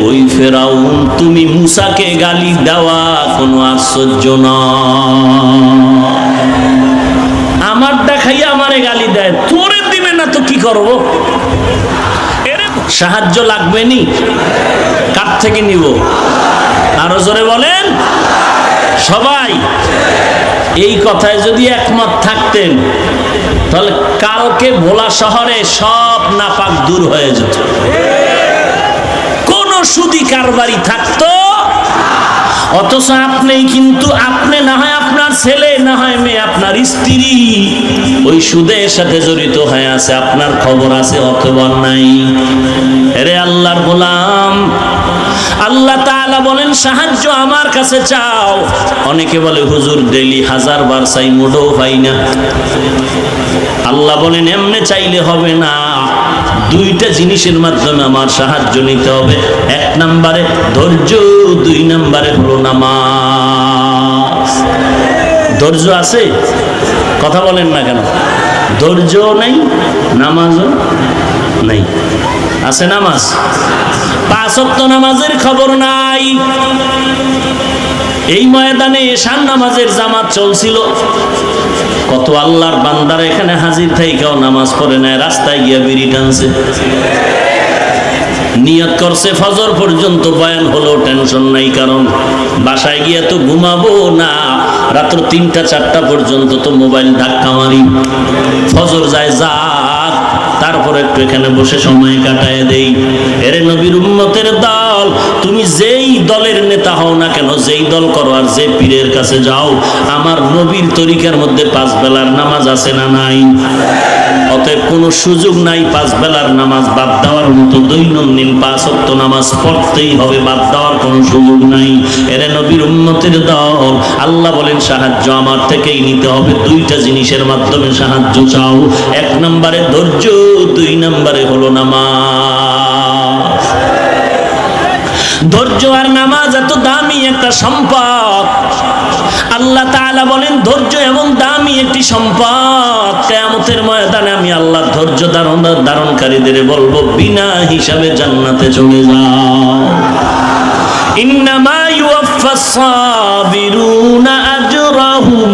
ওই ফেরাউন তুমি মূসাকে গালি দেওয়া কোনো আশ্চর্য না। আমারটা খাইয়া আমারে গালি দেয়, তোরে দিবে না তো কি করব? এরে সাহায্য লাগবে নি, কার থেকে নিব? আরো জোরে বলেন সবাই। এই কথায় যদি একমত থাকতেন, তাহলে কালকে ভোলা শহরে সব নাপাক দূর হয়ে যেত, কোন সুদি কারবারি থাকতো। অথচ আপনি কিন্তু, আপনি না হয় আপনার ছেলে, না হয় মেয়ে, আপনার স্ত্রী ওই সুদের সাথে জড়িত হয়ে আছে, আপনার খবর আছে অথবা নাই। এরে আল্লাহর গোলাম, আল্লাহ তাআলা বলেন সাহায্য আমার কাছে চাও। অনেকে বলে হুজুর ডেইলি 1000 বার চাই, মোটেও পাই না। আল্লাহ বলেন এমনে চাইলে হবে না, 2টা জিনিসের মাধ্যমে আমার সাহায্য নিতে হবে। 1 নম্বরে ধৈর্য, 2 নম্বরে হলো নামাজ। ধৈর্য আছে? কথা বলেন না কেন? ধৈর্য নাই, নামাজও নাই। আছে নামাজ, 5 ওয়াক্ত নামাজের খবর নাই। এই ময়দানে এশার নামাজের জামাত চলছিল, কত আল্লাহর বান্দারা এখানে হাজির থাইকাও নামাজ পড়ে নাই, রাস্তায় গিয়া বিড়ি টানছে। নিয়ত করছে ফজর পর্যন্ত বয়ান হলো, টেনশন নাই, কারণ বাসায় গিয়া তো ঘুমাবো না, রাত্র 3টা 4টা পর্যন্ত তো মোবাইল ধাক্কা মারি, ফজর যায় যাক, তারপর একটু এখানে বসে সময় কাটায় দেই। এরে নবীর উম্মতের দল, তুমি যেই দলের নেতা হও না কেন, যেই দল করো আর যে পীরের কাছে যাও, আমার নবীর তরিকার মধ্যে 5 বেলার নামাজ আছে না নাই? অতএব কোনো সুযোগ নাই 5 বেলার নামাজ বাদ দেওয়ার মতো। দৈনন্দিন 5 ওয়াক্ত নামাজ পড়তেই হবে, বাদ দেওয়ার কোনো সুযোগ নাই। এরে নবীর উম্মতের দল, আল্লাহ বলেন সাহায্য আমার থেকেই নিতে হবে। 2টা জিনিসের মাধ্যমে সাহায্য চাও। 1 নম্বরে ধৈর্য, 2 নম্বরে হলো নামাজ। ধৈর্য আর নামাজ এত দামি একটা সম্পদ। আল্লাহ তাআলা বলেন ধৈর্য এমন দামি একটি সম্পদ, কিয়ামতের ময়দানে আমি আল্লাহ ধৈর্য ধারণকারীদের বলবো বিনা হিসাবে জান্নাতে চলে যাও। ইন্নামা ইউওয়াফাস সাবিরুনা আজরাহুম,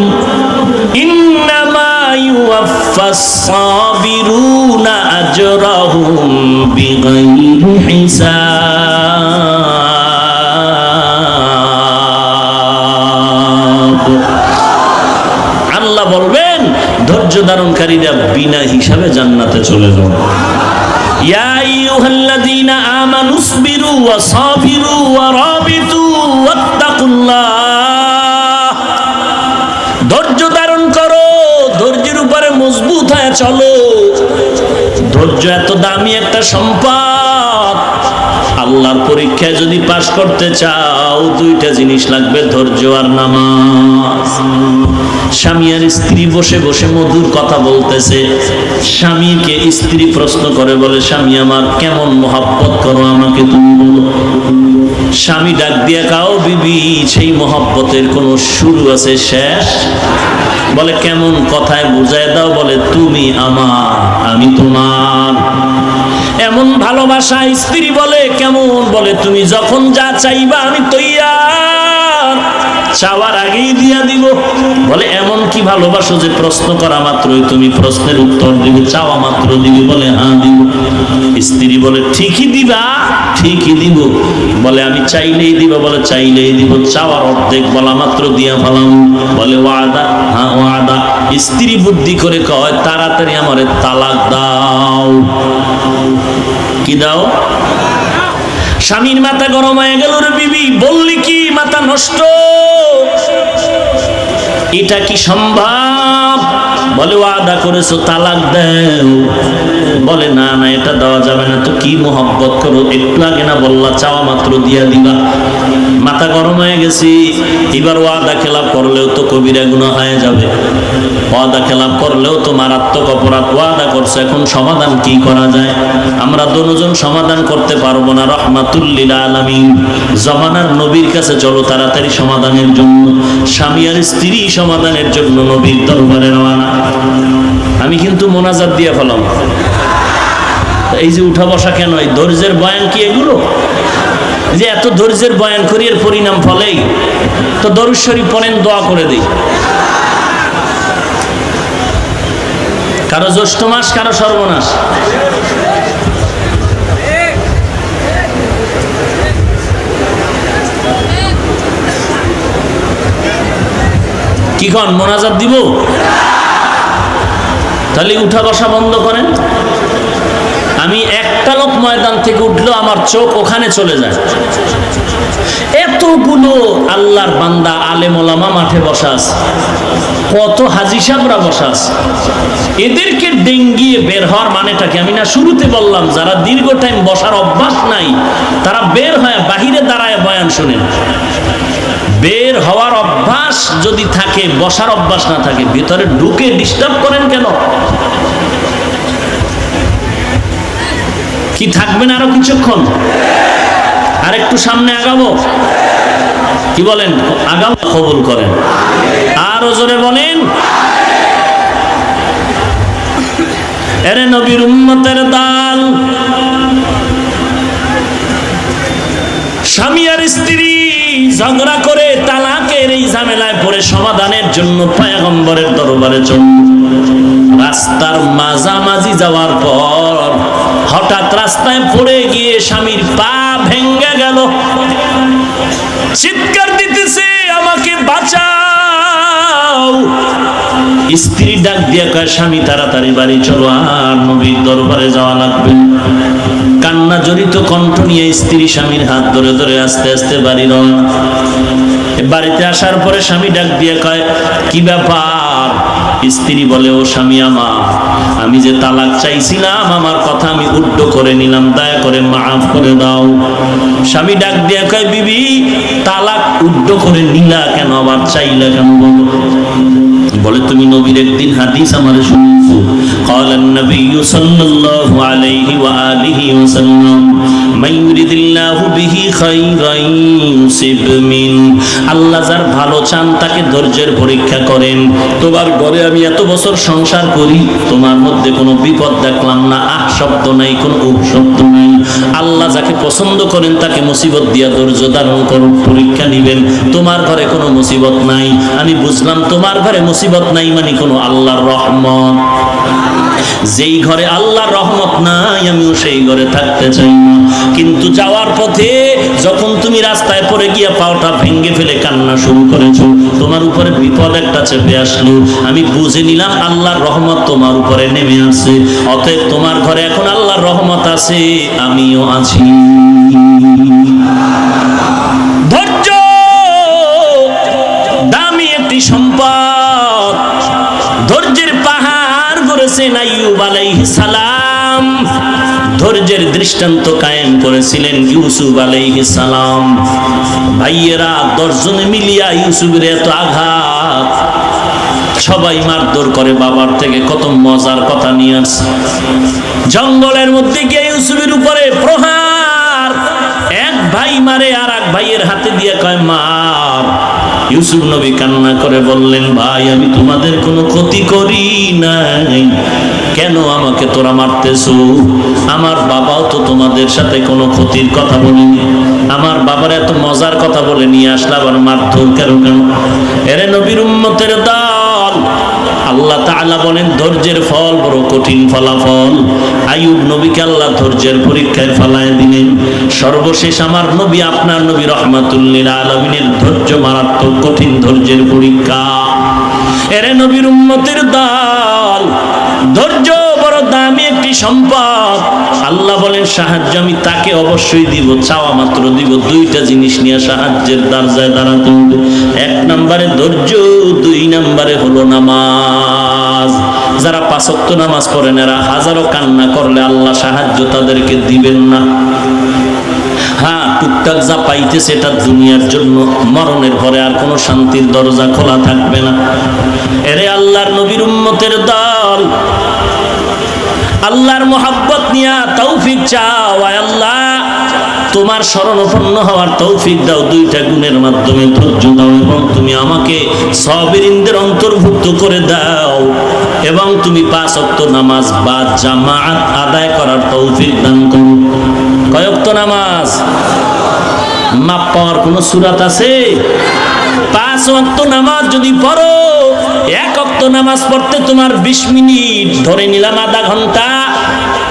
ইন্নামা ইউওয়াফাস সাবিরুনা আজরাহুম বিগাইরি হিসাব। আল্লাহ বলবেন ধৈর্য ধারণকারীরা বিনা হিসাবে জান্নাতে চলে যাবে। ইয়া আইয়ুহাল্লাযীনা আমানুসবিরু ওয়া সাবিরু ওয়া রাবিতু ওয়াত্তাকুল্লাহ। ধৈর্য ধারণ করো, ধৈর্যের উপরে মজবুত হয়ে চলো। ধৈর্য এত দামি একটা সম্পদ। আল্লাহর পরীক্ষায় যদি পাশ করতে চাও, 2টা জিনিস লাগবে, ধৈর্য আর নামাজ। স্বামী আর স্ত্রী বসে বসে মধুর কথা বলতেছে। স্বামীকে স্ত্রী প্রশ্ন করে, বলে স্বামী আমার কেমন মহব্বত করো, আমাকে তুমি বলো। স্বামী ডাক দিয়া কাও বিবি, সেই মহব্বতের কোনো শুরু আছে শেষ? বলে কেমন, কথায় বুঝায় দাও। বলে তুমি আমার, আমি তোমার। এমন ভালোবাসা। স্ত্রী বলে কেমন? বলে তুমি যখন যা চাইবা আমি তৈয়ার, চাওয়ার আগেই দিয়া দিব। বলে এমন কি ভালোবাসো যে প্রশ্ন করা মাত্রই তুমি প্রশ্নের উত্তর দিবে, চাওয়া মাত্র দিবে? বলে হ্যাঁ দিব। স্ত্রী বলে ঠিকই দিবা? ঠিকই দিব। বলে আমি চাইলেই দিব? বলে চাইলেই দিব। চাওয়ার অর্ধেক বলা মাত্র দিয়া ফেলাম। বলে ওয়াদা? হ্যাঁ ওয়াদা। স্ত্রী বুদ্ধি করে কয় তাড়াতাড়ি আমারে তালাক দাও। কি দাও? স্বামীর মাথা গরম হয়ে গেল, রে বিবি বললি কি মাথা নষ্ট, এটা কি সম্ভব? বলে ওয়াদা করেছো তালাক দাও। বলে না না, এটা দেওয়া যাবে না। তো কি মোহব্বত করো, একটু আগে না বললা চাওয়া মাত্র দিয়া দিবা। মাথা গরম হয়ে গেছি, এবার ওয়াদা খেলাপ করলেও তো কবিরা গুনাহ হয়ে যাবে, ওয়াদা খেলাপ করলেও তো মারাত্মক অপরাধ। ওয়াদা করছে, এখন সমাধান কি করা যায়? আমরা দুজন সমাধান করতে পারবো না, রহমাতুল লিল আলামিন জমানার নবীর কাছে চলো তাড়াতাড়ি সমাধানের জন্য। স্বামী আর স্ত্রী সমাধানের জন্য নবীর দরবারে রওনা। আমি কিন্তু মোনাজাত দিয়ে ফেলাম। এই যে উঠা বসা কেন? এই ধৈর্যের বয়ান কি এগুলো? যে এত ধৈর্যের বয়ান করি, এর পরিণাম ফলেই তো দরুদ শরীফ পড়েন, দোয়া করে দিই। কারো জ্যৈষ্ঠ মাস, কারো সর্বনাশ। কি কন, মোনাজাত দিব? তাহলে উঠা বসা বন্ধ করেন। আমি একটা লোক ময়দান থেকে উঠলো, আমার চোখ ওখানে চলে যায়। এতগুলো আল্লাহর বান্দা আলেম ওলামা মাঠে বসা আছে, কত হাজী সাহেবরা বসা আছে। এদেরকে ডেঙ্গিয়ে বের হওয়ার মানেটা কি? আমি না শুরুতে বললাম, যারা দীর্ঘ টাইম বসার অভ্যাস নাই তারা বের হয়ে বাহিরে দাঁড়ায় বয়ান শুনেন। বের হওয়ার অভ্যাস যদি থাকে, বসার অভ্যাস না থাকে, ভিতরে ঢুকে ডিস্টার্ব করেন কেন? কি থাকবেন আরো কিছুক্ষণ? আর একটু সামনে আগাবো? কি বলেন? আগাও, কবুল করেন। আরো জোরে বলেন। এরে নবীর উম্মতের দল, স্বামী আর স্ত্রী ঝগড়া করে তালাকের এই ঝামেলায় পড়ে সমাধানের জন্য পয়গম্বরের দরবারে চল। রাস্তার মাঝামাঝি যাওয়ার পর হঠাৎ রাস্তায় পড়ে গিয়ে স্বামীর পা ভেঙে গেল। চিৎকার দিতেছে, আমাকে বাঁচাও। স্ত্রী ডাক দিয়া কয়, স্বামী তাড়াতাড়ি বাড়ি চলো, আর নবীর দরবারে যাওয়া লাগবে। কান্না জড়িত কণ্ঠ নিয়ে স্ত্রী স্বামীর হাত ধরে ধরে আস্তে আস্তে বাড়ি রওনা। বাড়িতে আসার পরে স্বামী ডাক দিয়ে কয়, কি ব্যাপার? স্ত্রী বলে, ও স্বামী আমার, আমি যে তালাক চাইছিলাম, আমার কথা আমি উড্ড করে নিলাম, দয়া করে মাফ করে দাও। স্বামী ডাক দিয়ে কয়, বিবি তালাক উড্ড করে নিলা কেন, আবার চাইলা কেন বলো? বলে, তুমি নবীর একদিন হাদিস আমারে শুনছো, قال النبي صلى الله عليه وآله وسلم من يريد الله به خيرا يصب من। আল্লাহ যার ভালো চান তাকে ধৈর্যের পরীক্ষা করেন। তোমার ঘরে আমি এত বছর সংসার করি, তোমার মধ্যে কোনো বিপদ দেখলাম না, আহ শব্দ নাই, কোনো উপ শব্দ নাই। আল্লাহ যাকে পছন্দ করেন তাকে মুসিবত দিয়া ধৈর্য ধারণ করুন, পরীক্ষা নিবেন। তোমার ঘরে কোনো মুসিবত নাই, আমি বুঝলাম তোমার ঘরে মুসিবত নাই মানে কোনো আল্লাহর রহমত। যেই ঘরে আল্লাহর রহমত নাই, আমিও সেই ঘরে থাকতে চাই না। কিন্তু যাওয়ার পথে যখন তুমি রাস্তায় পড়ে গিয়া পাওটা ভেঙে ফেলে কান্না শুরু করেছো, তোমার উপরে বিপদ একটা চেপে আসলো, আমি বুঝে নিলাম আল্লাহর রহমত তোমার উপরে নেমে আসে। অতএব তোমার ঘরে এখন আল্লাহর রহমত আছে, আমিও আছি। ধৈর্য দামি একটি সম্পদ। ধৈর্যের পাহাড় গড়েছেন আইয়ুব আলাইহিস সালাম, ধৈর্যের দৃষ্টান্ত কায়েম করেছিলেন ইউসুফ আলাইহিস সালাম। ভাইয়েরা 10 জনে মিলিয়া ইউসুফের এত আঘাত, সবাই মারধর করে, বাবার থেকে কত মজার কথা নিয়ে আসে। জঙ্গলের মধ্যে গিয়ে ইউসুফের উপরে প্রহার, এক ভাই মারে আর এক ভাইয়ের হাতে দিয়ে কয় মার। ইউসুফ নবী কান্না করে বললেন, ভাই আমি তোমাদের কোনো ক্ষতি করি নাই, কেন আমাকে তোরা মারতেছো? আমার বাবাও তো তোমাদের সাথে কোনো ক্ষতির কথা বলেনি, আমার বাবার এত মজার কথা বলে নিয়ে আসলে আবার মারধর কেন? এরে নবীর উম্মতের দল, আল্লাহ তাআলা বলেন ধৈর্যের ফল বড় কঠিন ফলাফল। আইয়ুব নবীকে আল্লাহ ধৈর্যের পরীক্ষায় ফলায় দিলেন। সর্বশেষ আমার নবী, আপনার নবী রাহমাতুল লিল আলামিনের ধৈর্য মারাত্মক কঠিন ধৈর্যের পরীক্ষা। এরে নবীর উম্মতের দল, ধৈর্য বড় দামি একটি দরকারি সম্পদ। আল্লাহ বলেন সাহায্য আমি তাকে অবশ্যই দিব, চাওয়া মাত্র দিব। দুইটা জিনিস নিয়ে সাহায্যের দরজায় দাঁড়াতে হবে। এক নম্বরে ধৈর্য, দুই নম্বরে হলো নামাজ। যারা 5 ওয়াক্ত নামাজ পড়েন এরা হাজারো কান্না করলে আল্লাহ সাহায্য তাদেরকে দিবেন না। হ্যাঁ, টুকটাক যা পাইতেছে এটা দুনিয়ার জন্য, মরণের পরে আর কোনো শান্তির দরজা খোলা থাকবে না। এরে আল্লাহর নবীর উম্মতের দল, আল্লাহর মোহাব্বত নিয়া তৌফিক চাও। আয় আল্লাহ, তোমার শরণাপন্ন হওয়ার তৌফিক দাও। দুইটা গুণের মাধ্যমে ধৈর্য দাও, এবং তুমি আমাকে সাবিরিনদের অন্তর্ভুক্ত করে দাও, এবং তুমি 5 ওয়াক্ত নামাজ বা জামাআত আদায় করার তৌফিক দান করো। কয় ওয়াক্ত নামাজ? মাপ পাওয়ার কোন সূরাত আছে? 5 ওয়াক্ত নামাজ যদি পড়ো, 1 ওয়াক্ত নামাজ পড়তে তোমার 20 মিনিট, ধরে নিলাম আধা ঘন্টা।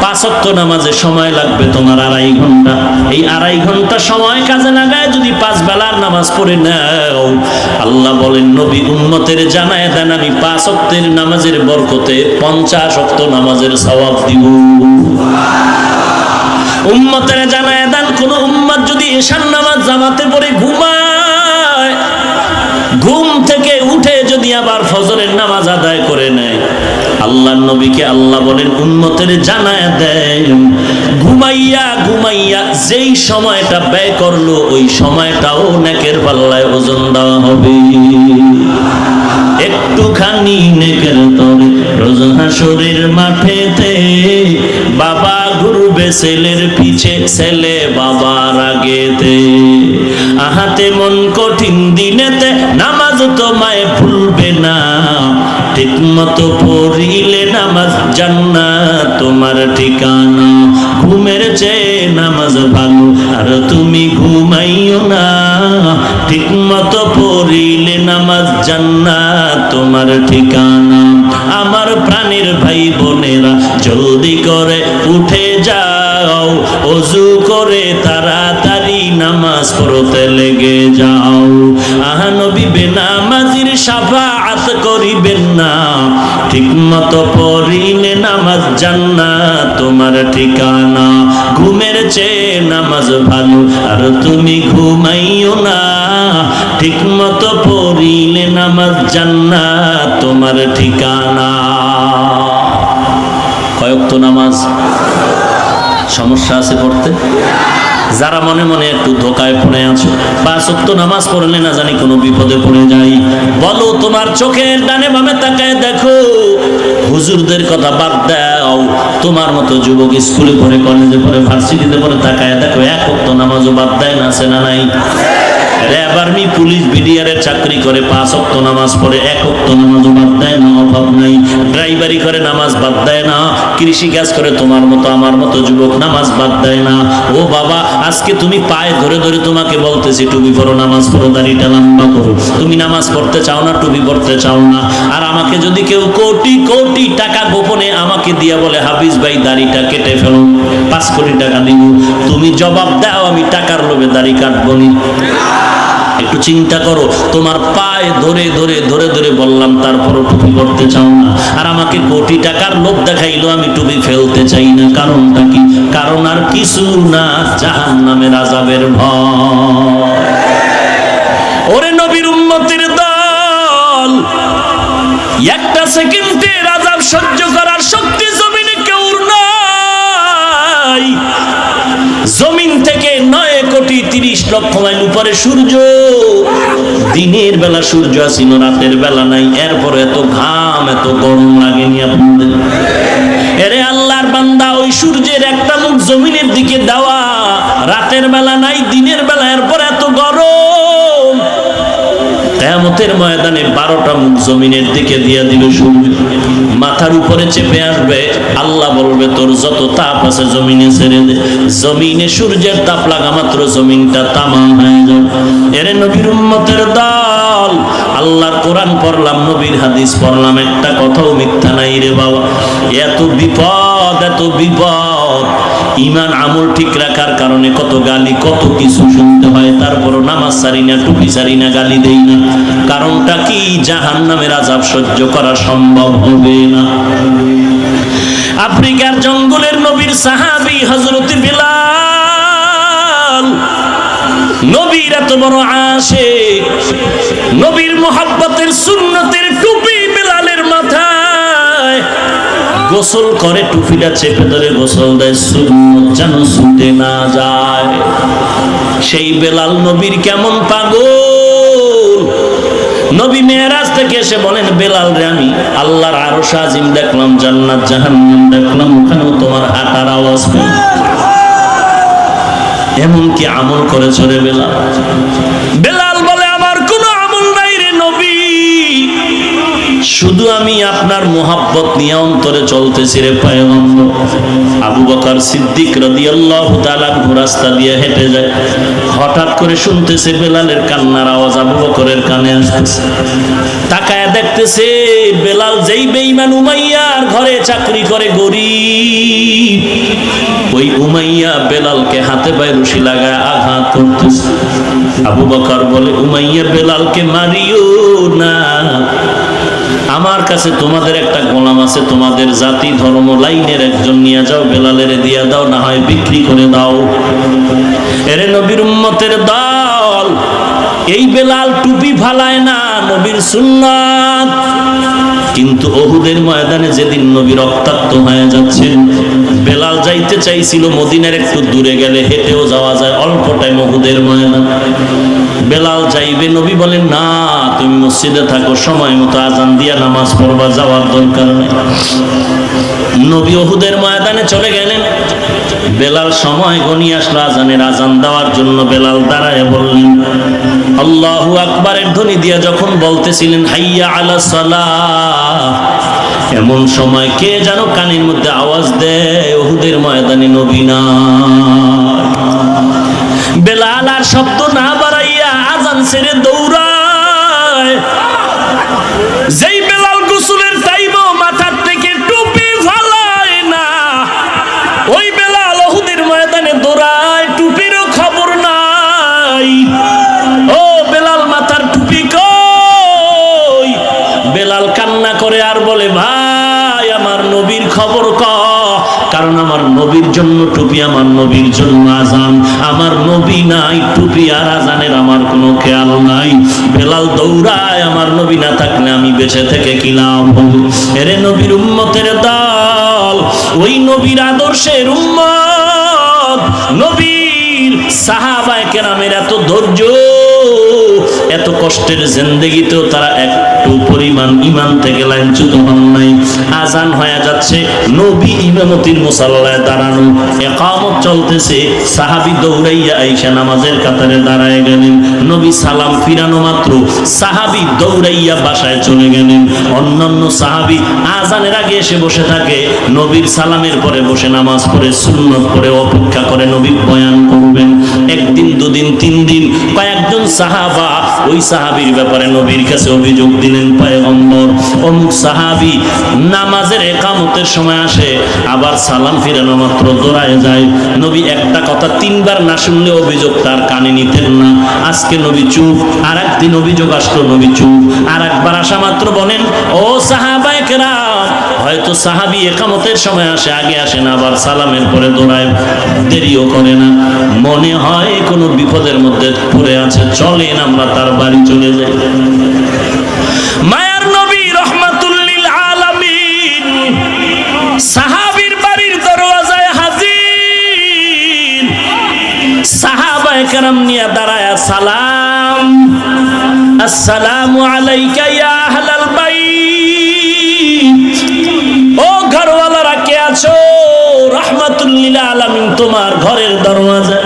5 ওয়াক্ত নামাজে সময় লাগবে তোমার 2.5 ঘন্টা। এই 2.5 ঘন্টা সময় কাজে লাগায় যদি 5 বেলার নামাজ পড়ে নাও, আল্লাহ বলেন নবী উম্মতের জানায় দেন আমি 5 ওয়াক্তের নামাজের বরকতে 50 ওয়াক্ত নামাজের সওয়াব দিব। উম্মতের জানায় দেন কোন উম্মত যদি এশার নামাজ জামাতে পড়ে ঘুমায়, ঘুম থেকে উঠে যদি আবার ফজরের নামাজ আদায় করে নেয়, আল্লাহর নবীকে আল্লাহ বলেন উম্মতের জানায় দেন ঘুমাইয়া ঘুমাইয়া যেই সময়টা ব্যয় করলো ওই সময়টাও নেকের পাল্লায় ওজন দেওয়া হবে। একটুখানি নেকের তরে রোজ হাসরের মাঠেতে বাবা ঘুরবে ছেলের পিছে, ছেলে বাবার আগেতে। আহাতে মন কঠিন দিনেতে নামাজ তোমায় ভুলবে না, ঠিক মতো পড়িলে নামাজ জান্নাত তোমার ঠিকানা। ঘুমের চেয়ে নামাজ ভালো আর তুমি ঘুমাইও না, ঠিক মতো পড়িলে নামাজ জান্নাত তোমার ঠিকানা। আমার প্রাণের ভাই বোনেরা জলদি করে উঠে যাও, ওযু করে তাড়াতাড়ি নামাজ পড়তে লেগে যাও। আহা নবী বেনামাজির শাফাআত করিবেন না, ঠিক মতো পড়িলে নামাজ জান্নাত তোমার ঠিকানা। ঘুমের চেয়ে নামাজ ভালো আর তুমি ঘুমাইও না, ঠিক মতো পড়িলে নামাজ জান্নাত তোমার ঠিকানা। কয় ওয়াক্ত নামাজ? সমস্যা আছে পড়তে? যারা মনে মনে একটু ধোকায় পড়ে আছো, 5 ওয়াক্ত নামাজ পড়লে না জানি কোনো বিপদে পড়ে যাই, বলো তোমার চোখের ডানে বামে তাকায় দেখো। হুজুরদের কথা বাদ দাও, তোমার মতো যুবক স্কুলে পড়ে, কলেজে পড়ে, ভার্সিটিতে পড়ে, তাকায় দেখো 1 ওয়াক্ত নামাজও বাদ দেয় না, আছে না নাই? র্যাব, আর্মি, পুলিশ, বিডিআরের চাকরি করে 5 ওয়াক্ত নামাজ পড়ে, 1 ওয়াক্ত নামাজও বাদ দেয় না, অভাব নাই। ড্রাইভারি করে নামাজ বাদ দেয় না, কৃষি কাজ করে তোমার মতো আমার মতো যুবক নামাজ বাদ দেয় না। ও বাবা, আজকে তুমি পায়ে ধরে ধরে তোমাকে বলতেছি টুপি পরো, নামাজ পড়ো, দাড়িটা লম্বা করো। তুমি নামাজ পড়তে চাও না, টুপি পড়তে চাও না। আর আমাকে যদি কেউ কোটি কোটি টাকা গোপনে আমাকে দিয়া বলে হাফিজ ভাই দাড়িটা কেটে ফেলো, 5 কোটি টাকা দিব, তুমি জবাব দাও আমি টাকার লোভে দাড়ি কাটবো নি? একটু চিন্তা করো, তোমার পায়ে ধরে ধরে ধরে ধরে বললাম, তারপরও টুপি পড়তে চাও না। আর আমাকে কোটি টাকার লোভ দেখাইলো আমি টুপি ফেলতে চাই না। কারণটা কি? কারণ আর কিছু না, জাহান্নামের আযাবের ভয়। ওরে নবীর উম্মতের দল, একটা সেকেন্ডের আযাব সহ্য করার শক্তি জমিনে কেউ নাই। জমিন থেকে 9,30,00,000 মাইল উপরে সূর্য, দিনের বেলা সূর্য আসিল, রাতের বেলা নাই, এরপর এত ঘাম এত গরম লাগেনি আপনাদের? এরে আল্লাহর বান্দা, ওই সূর্যের একটা মুখ জমিনের দিকে দেওয়া, রাতের বেলা নাই, দিনের বেলা, এরপর এত গরম। কিয়ামতের ময়দানে 12টা মুখ জমিনের দিকে দিয়ে দিবে সূর্য, মাথার উপরে চেপে আসবে। আল্লাহ বলবে তোর যত তাপ আছে জমিনে ছেড়ে দে। জমিনে সূর্যের তাপ লাগা মাত্র জমিনটা তামা হয়ে যাবে। এরে নবীর উম্মতের দল, আল্লাহর কোরআন পড়লাম, নবীর হাদিস পড়লাম, একটা কথাও মিথ্যা নাই রে বাবা। এত বিপদ, এত বিপদ। ঈমান আমল ঠিক রাখার কারণে কত গালি, কত কিছু শুনতে হয়, তারপরও নামাজ ছাড়ি না, টুপি ছাড়ি না, গালি দেই না। কারণটা কি? জাহান্নামের আযাব সহ্য করা সম্ভব হবে না। আফ্রিকার জঙ্গলের নবীর সাহাবী হযরত বিলাল, নবীর এত বড় আশিক, নবীর মুহাব্বতের সুন্নতের টুপি বিলালের মাথায়, গোসল করে টুপিটা চেপে ধরে গোসল দেয় সুন্নত যেন ছুটে না যায়। সেই বেলাল নবীর কেমন পাগল। নবী মেরাজ থেকে এসে বলেন, বেলাল রে, আমি আল্লাহর আরশ আজিম দেখলাম, জান্নাত জাহান্নাম দেখলাম, ওখানেও তোমার হাঁটার আওয়াজ পেলাম। এমন কি আমল করেছো রে বেলাল? বেলাল বলে, আমার কোনো আমল নাই রে নবী, শুধু আমি আপনার মোহাব্বত নিয়ে অন্তরে চলতেছি রে পয়গম্বর। আবু বকর সিদ্দিক রাদিয়াল্লাহু তাআলা রাস্তা দিয়ে হেঁটে যায়, হঠাৎ করে শুনতেছে বেলালের কান্নার আওয়াজ আবু বকরের কানে আসতেছে। তাকায় দেখতেছে বেলাল যেই বেঈমান উমাইয়ার ঘরে চাকরি করে, গরিব, ওই উমাইয়া বেলালকে হাতে পায়ে রশি লাগায় আঘাত করতেছে। আবু বকর বলে, উমাইয়া বেলালকে মারিও না, আমার কাছে তোমাদের একটা গোলাম আছে, তোমাদের জাতি ধর্ম লাইনের একজন নিয়ে যাও, বেলালের দিয়া দাও, না হয় বিক্রি করে দাও। এরে নবীর উম্মতের দল, এই বেলাল টুপি ফালায় না, নবীর সুন্নাত। কিন্তু উহুদের ময়দানে যেদিন নবী রক্তাক্ত হয়ে যাচ্ছেন, বেলাল যাইতে চাইছিল মদিনার একটু দূরে গেলে হেঁটেও যাওয়া যায়, অল্প টাইম উহুদের ময়দান। বেলাল যাইবে, নবী বলেন, না, তুমি মসজিদে থাকো, সময় মতো আজান দিয়া নামাজ পড়বা, যাওয়ার দরকার নেই। নবী উহুদের ময়দানে চলে গেলেন। বেলাল সময় গনিয়ে আসলো আজানের, আজান দেওয়ার জন্য বেলাল দাঁড়ায় বললেন, আল্লাহু আকবারের ধ্বনি দিয়া যখন বলতেছিলেন হাইয়া আলাস সালাহ, এমন সময় কে যেন কানের মধ্যে আওয়াজ দেয়, উহুদের ময়দানে নবী না। বেলাল আর শব্দ না বাড়াইয়া আজান ছেড়ে দৌড়ায়। যেই বেলাল গোসলের টাইম মাথার থেকে টুপি ফালায় না, ওই বেলাল উহুদের ময়দানে দৌড়ায়, টুপিরও খবর নাই। ও বেলাল, মাথার টুপি কই? বেলাল কান্না করে আর বলে, ভাই, আমার নবীর খবর ক, কারণ আমার নবীর জন্য টুপি, আমার নবীর জন্য আজান, আমার নবী নাই, টুপি আর আজানের আমার কোনো খেয়াল নাই। বেলাল দৌড়ায়, আমার নবী না থাকলে আমি বেঁচে থেকে কি লাভ হবে? এরে নবীর উম্মতের দল, ওই নবীর আদর্শের উম্মত, নবীর সাহাবায়ে কেরামের এত ধৈর্য, এত কষ্টের জিন্দেগিতেও তারা একটু পরিমাণ ঈমান থেকে লাঞ্ছিত হন নাই। আজান হয়ে যাচ্ছে, নবী ইমামতির মুসাল্লায় দাঁড়ানো, ইকামত চলতেছে, সাহাবী দৌড়াইয়া আইসা নামাজের কাতারে দাঁড়ায় গেলেন। নবী সালাম ফিরানো মাত্র সাহাবী দৌড়াইয়া বাসায় চলে গেলেন। অন্যান্য সাহাবী আজানের আগে এসে বসে থাকে, নবীর সালামের পরে বসে নামাজ পড়ে সুন্নত পড়ে অপেক্ষা করে নবী বয়ান করবেন। একদিন, দুদিন, 3 দিন, কয়েকজন সাহাবা ওই সাহাবীর ব্যাপারে নবীর কাছে অভিযোগ দিলেন, পয়গম্বর, অমুক সাহাবী নামাজের ইকামতের সময় আসে, আবার সালাম ফিরানো মাত্র দৌড়ায় যায়। নবী একটা কথা 3 বার না শুনলে অভিযোগ তার কানে নিতেন না। আজকে নবী চুপ, আর একদিন অভিযোগ আসলো, নবী চুপ, আর একবার আসা মাত্র বলেন, ও সাহাবায়ে কেরাম, হয়তো সাহাবী ইকামতের সময় আসে, আগে আসে না, আবার সালামের পরে দৌড়ায়, দেরিও করে না, মনে হয় কোনো বিপদের মধ্যে পড়ে আছে, চলেন আমরা তার বাড়ি চলে যাই। মায়ার নবী রহমাতুল লিল আলামিন সাহাবীর বাড়ির দরওয়াজায় হাজির। সাহাবায়ে কেরাম নিয়ে দাঁড়ায় সালাম, আসসালামু আলাইকা ইয়া আহলাল বাইত, ও ঘরওয়ালারা কে আছো? রহমাতুল লিল আলামিন তোমার ঘরের দরওয়াজা।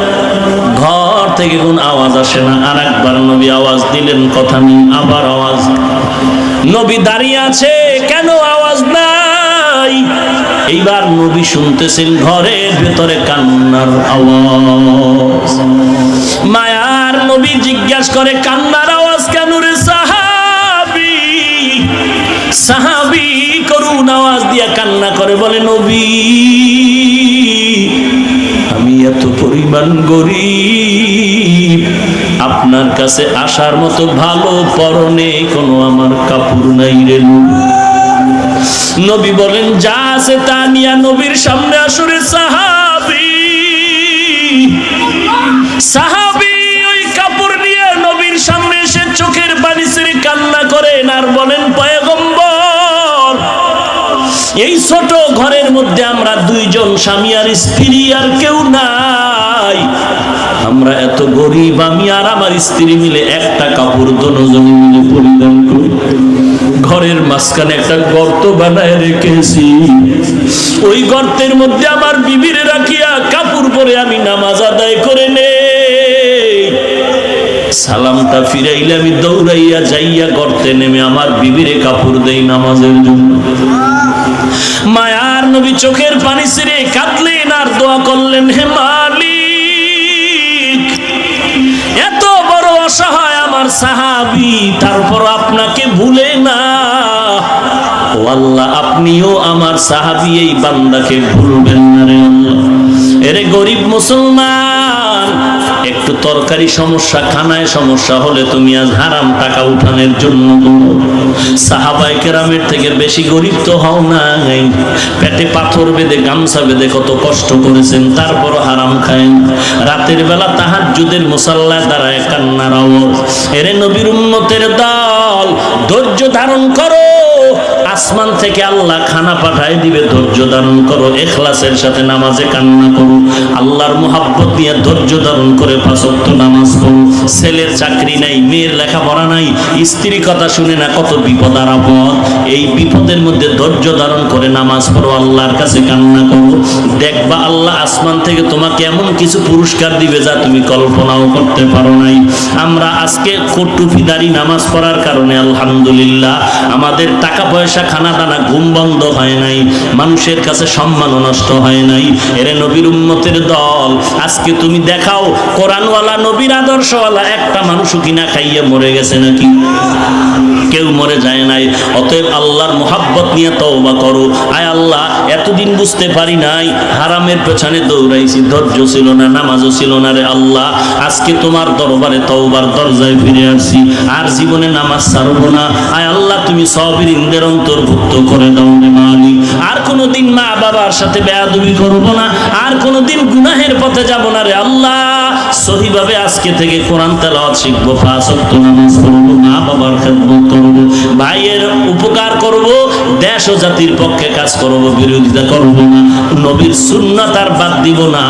ঘর থেকে কোন আওয়াজ আসে না। আর একবার নবী আওয়াজ দিলেন, কথা নেই, আবার আওয়াজ। নবী দাঁড়িয়ে আছে, কেন আওয়াজ নাই? এইবার নবী শুনতেছেন ঘরের ভেতরে কান্নার আওয়াজ। মায়ার নবী জিজ্ঞাসা করে, কান্নার আওয়াজ কেন রে সাহাবী? সাহাবী করুণ আওয়াজ দিয়া কান্না করে, বলে, নবী, আমি এত পরিমাণ গরিব, আপনার কাছে আসার মতো ভালো পরনে কোনো আমার কাপড় নাই রে নবী। নবী বলেন যা আছে তা নিয়ে নবীর সামনে আসরে সাহাবী ওই কাপড় নিয়ে নবীর সামনে এসে চোখের পানি ছেড়ে কান্না করেন আর বলেন পয়গম্বর, এই ছোট ঘরের মধ্যে আমরা দুইজন স্বামী আর স্ত্রী, আর কেউ নাই, আমরা এত গরিব, আমি আর আমার স্ত্রী মিলে একটা কাপড় দুজনে মিলে পরিধান করি, ঘরের মাঝখানে একটা গর্ত বানায় রেখেছি, ওই গর্তের মধ্যে আমার বিবিরে রাখিয়া কাপড় পরে আমি নামাজ আদায় করে নেই, সালামটা ফিরাইলে আমি দৌড়াইয়া যাইয়া গর্তে নেমে আমার বিবিরে কাপড় দেই নামাজের জন্য। মায়ার নবী চোখের পানি ছেড়ে কাঁদলেন আর দোয়া করলেন, হে মালিক, এত বড় অসহায় আমার সাহাবী, তারপর আপনাকে ভুলে না, ও আল্লাহ আপনিও আমার সাহাবী এই বান্দাকে ভুলবেন না রে আল্লাহ। এরে গরিব মুসলমান, একটু তরকারি সমস্যা, খানায় সমস্যা হলে তুমি আজ হারাম টাকা উঠানোর জন্য সাহাবায়ে কেরামের থেকে বেশি গরিব তো হও নাই, পেটে পাথর বেঁধে গামছা বেঁধে কত কষ্ট করেছেন, তারপরও হারাম খায়েন, রাতের বেলা তাহাজ্জুদের মুসাল্লায় দাঁড়ায় কান্নার আওয়াজ। এরে নবীর উম্মতের দল, ধৈর্য ধারণ করো, আসমান থেকে আল্লাহ খানা পাঠায় দিবে, ধৈর্য ধারণ করো, ইখলাসের সাথে নামাজে কান্না করো, আল্লাহর মুহাব্বত নিয়ে ধৈর্য ধারণ করে 5 ওয়াক্ত নামাজ পড়ো। ছেলের চাকরি নাই, মেয়ের লেখাপড়া নাই, স্ত্রী কথা শুনে না, কত বিপদ আর আপদ, এই বিপদের মধ্যে ধৈর্য ধারণ করে নামাজ পড়ো, আল্লাহর কাছে কান্না করো, দেখবা আল্লাহ আসমান থেকে তোমাকে এমন কিছু পুরস্কার দিবে যা তুমি কল্পনাও করতে পারো নাই। আমরা আজকে টুপিদারি নামাজ পড়ার কারণে আলহামদুলিল্লাহ আমাদের টাকা পয়সা, খানা দানা, ঘুম বন্ধ হয় নাই, মানুষের কাছে সম্মানও নষ্ট হয় নাই। এরে নবীর উম্মতের দল, আজকে তুমি দেখাও কোরআনওয়ালা, নবীর আদর্শওয়ালা একটা মানুষও কিনা খাইয়ে মরে গেছে নাকি? কেউ মরে যায় নাই। অতএব আল্লাহর মুহাব্বত নিয়ে তওবা করো। আয় আল্লাহ, এতদিন বুঝতে পারি নাই, হারামের পেছনে দৌড়াইছি, ধৈর্য ছিল না, নামাজও ছিল না রে আল্লাহ, আজকে তোমার দরবারে তওবার দরজায় ফিরে আসছি, আর জীবনে নামাজ ছাড়বো না। আয় আল্লাহ, তুমি সাবিরিনদের অন্তর্ভুক্ত করে দাও রে মালিক। আর কোনোদিন মা বাবার সাথে বেয়াদবি করবো না, আর কোনোদিন গুনাহের পথে যাব না রে আল্লাহ। সহিভাবে আজকে থেকে কোরআন তেলাওয়াত শিখবো, 5 ওয়াক্ত নামাজ পড়বো, মা বাবার খেদমত করবো, ভাইয়ের উপকার করব, দেশ ও জাতির পক্ষে কাজ করব, বিরোধিতা করব না, নবীর সুন্নাত আর বাদ দিব না।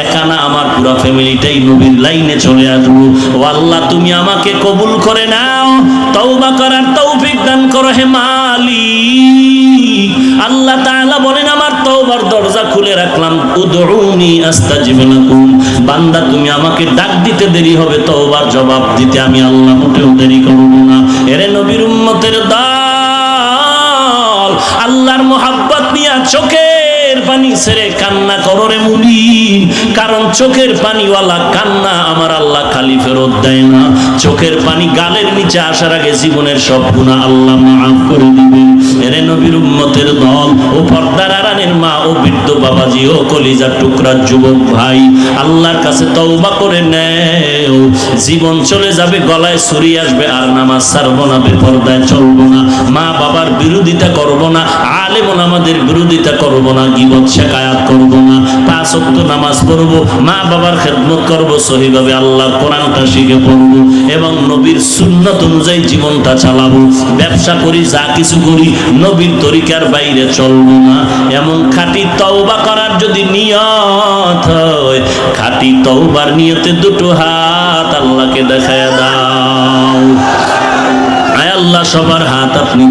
একা না, আমার পুরো ফ্যামিলিটাই নবীর লাইনে চলে আসবো। ও আল্লাহ, তুমি আমাকে কবুল করে নাও, তওবা করার তৌফিক দান করো হে মালিক। আল্লাহ তাআলা বলেন, আমার তওবার দরজা খুলে রাখলাম, উদউনি আস্তাজিব লাকুম। বান্দা, তুমি আমাকে ডাক দিতে দেরি হবে, তওবার জবাব দিতে আমি আল্লাহ মোটেও দেরি করব না। এরে নবীর উম্মতের দল, আল্লাহর মুহাব্বত নিয়ে চোখের পানি ছেড়ে কান্না করো রে মুমিন, কারণ চোখের পানিওয়ালা কান্না আমার আল্লাহ খালি ফেরত দেয় না। চোখের পানি গালের নিচে আসার আগে জীবনের সব গুনাহ আল্লাহ মাফ করে দিবেন। এরে নবীর উম্মতের দল, ও পর্দার আড়ালের মা, ও বৃদ্ধ বাবাজি, ও কলিজার টুকরা যুবক ভাই, আল্লাহর কাছে তওবা করে নেও। জীবন চলে যাবে, গলায় ছুরি আসবে, আর নামাজ ছাড়বো না, বেপরদায় চলবো না, মা বাবার বিরোধিতা করবো না, আলেম ওলামাদের বিরোধিতা করবো না, গীবত শিকায়াত করবো না, 5 ওয়াক্ত নামাজ পড়বো, মা বাবার খেদমত করবো, সহিভাবে আল্লাহর কোরআনটা শিখে পড়বো এবং নবীর সুন্নাত অনুযায়ী জীবনটা চালাবো। ব্যবসা করি, যা কিছু করি, নবীর তরিকার বাইরে চলবো না। এমন খাঁটি তওবা করার যদি নিয়ত হয়, খাঁটি তওবার নিয়তে দুটো হাত আল্লাহকে দেখায়া দাও। আয় আল্লাহ, সবার হাত আপনি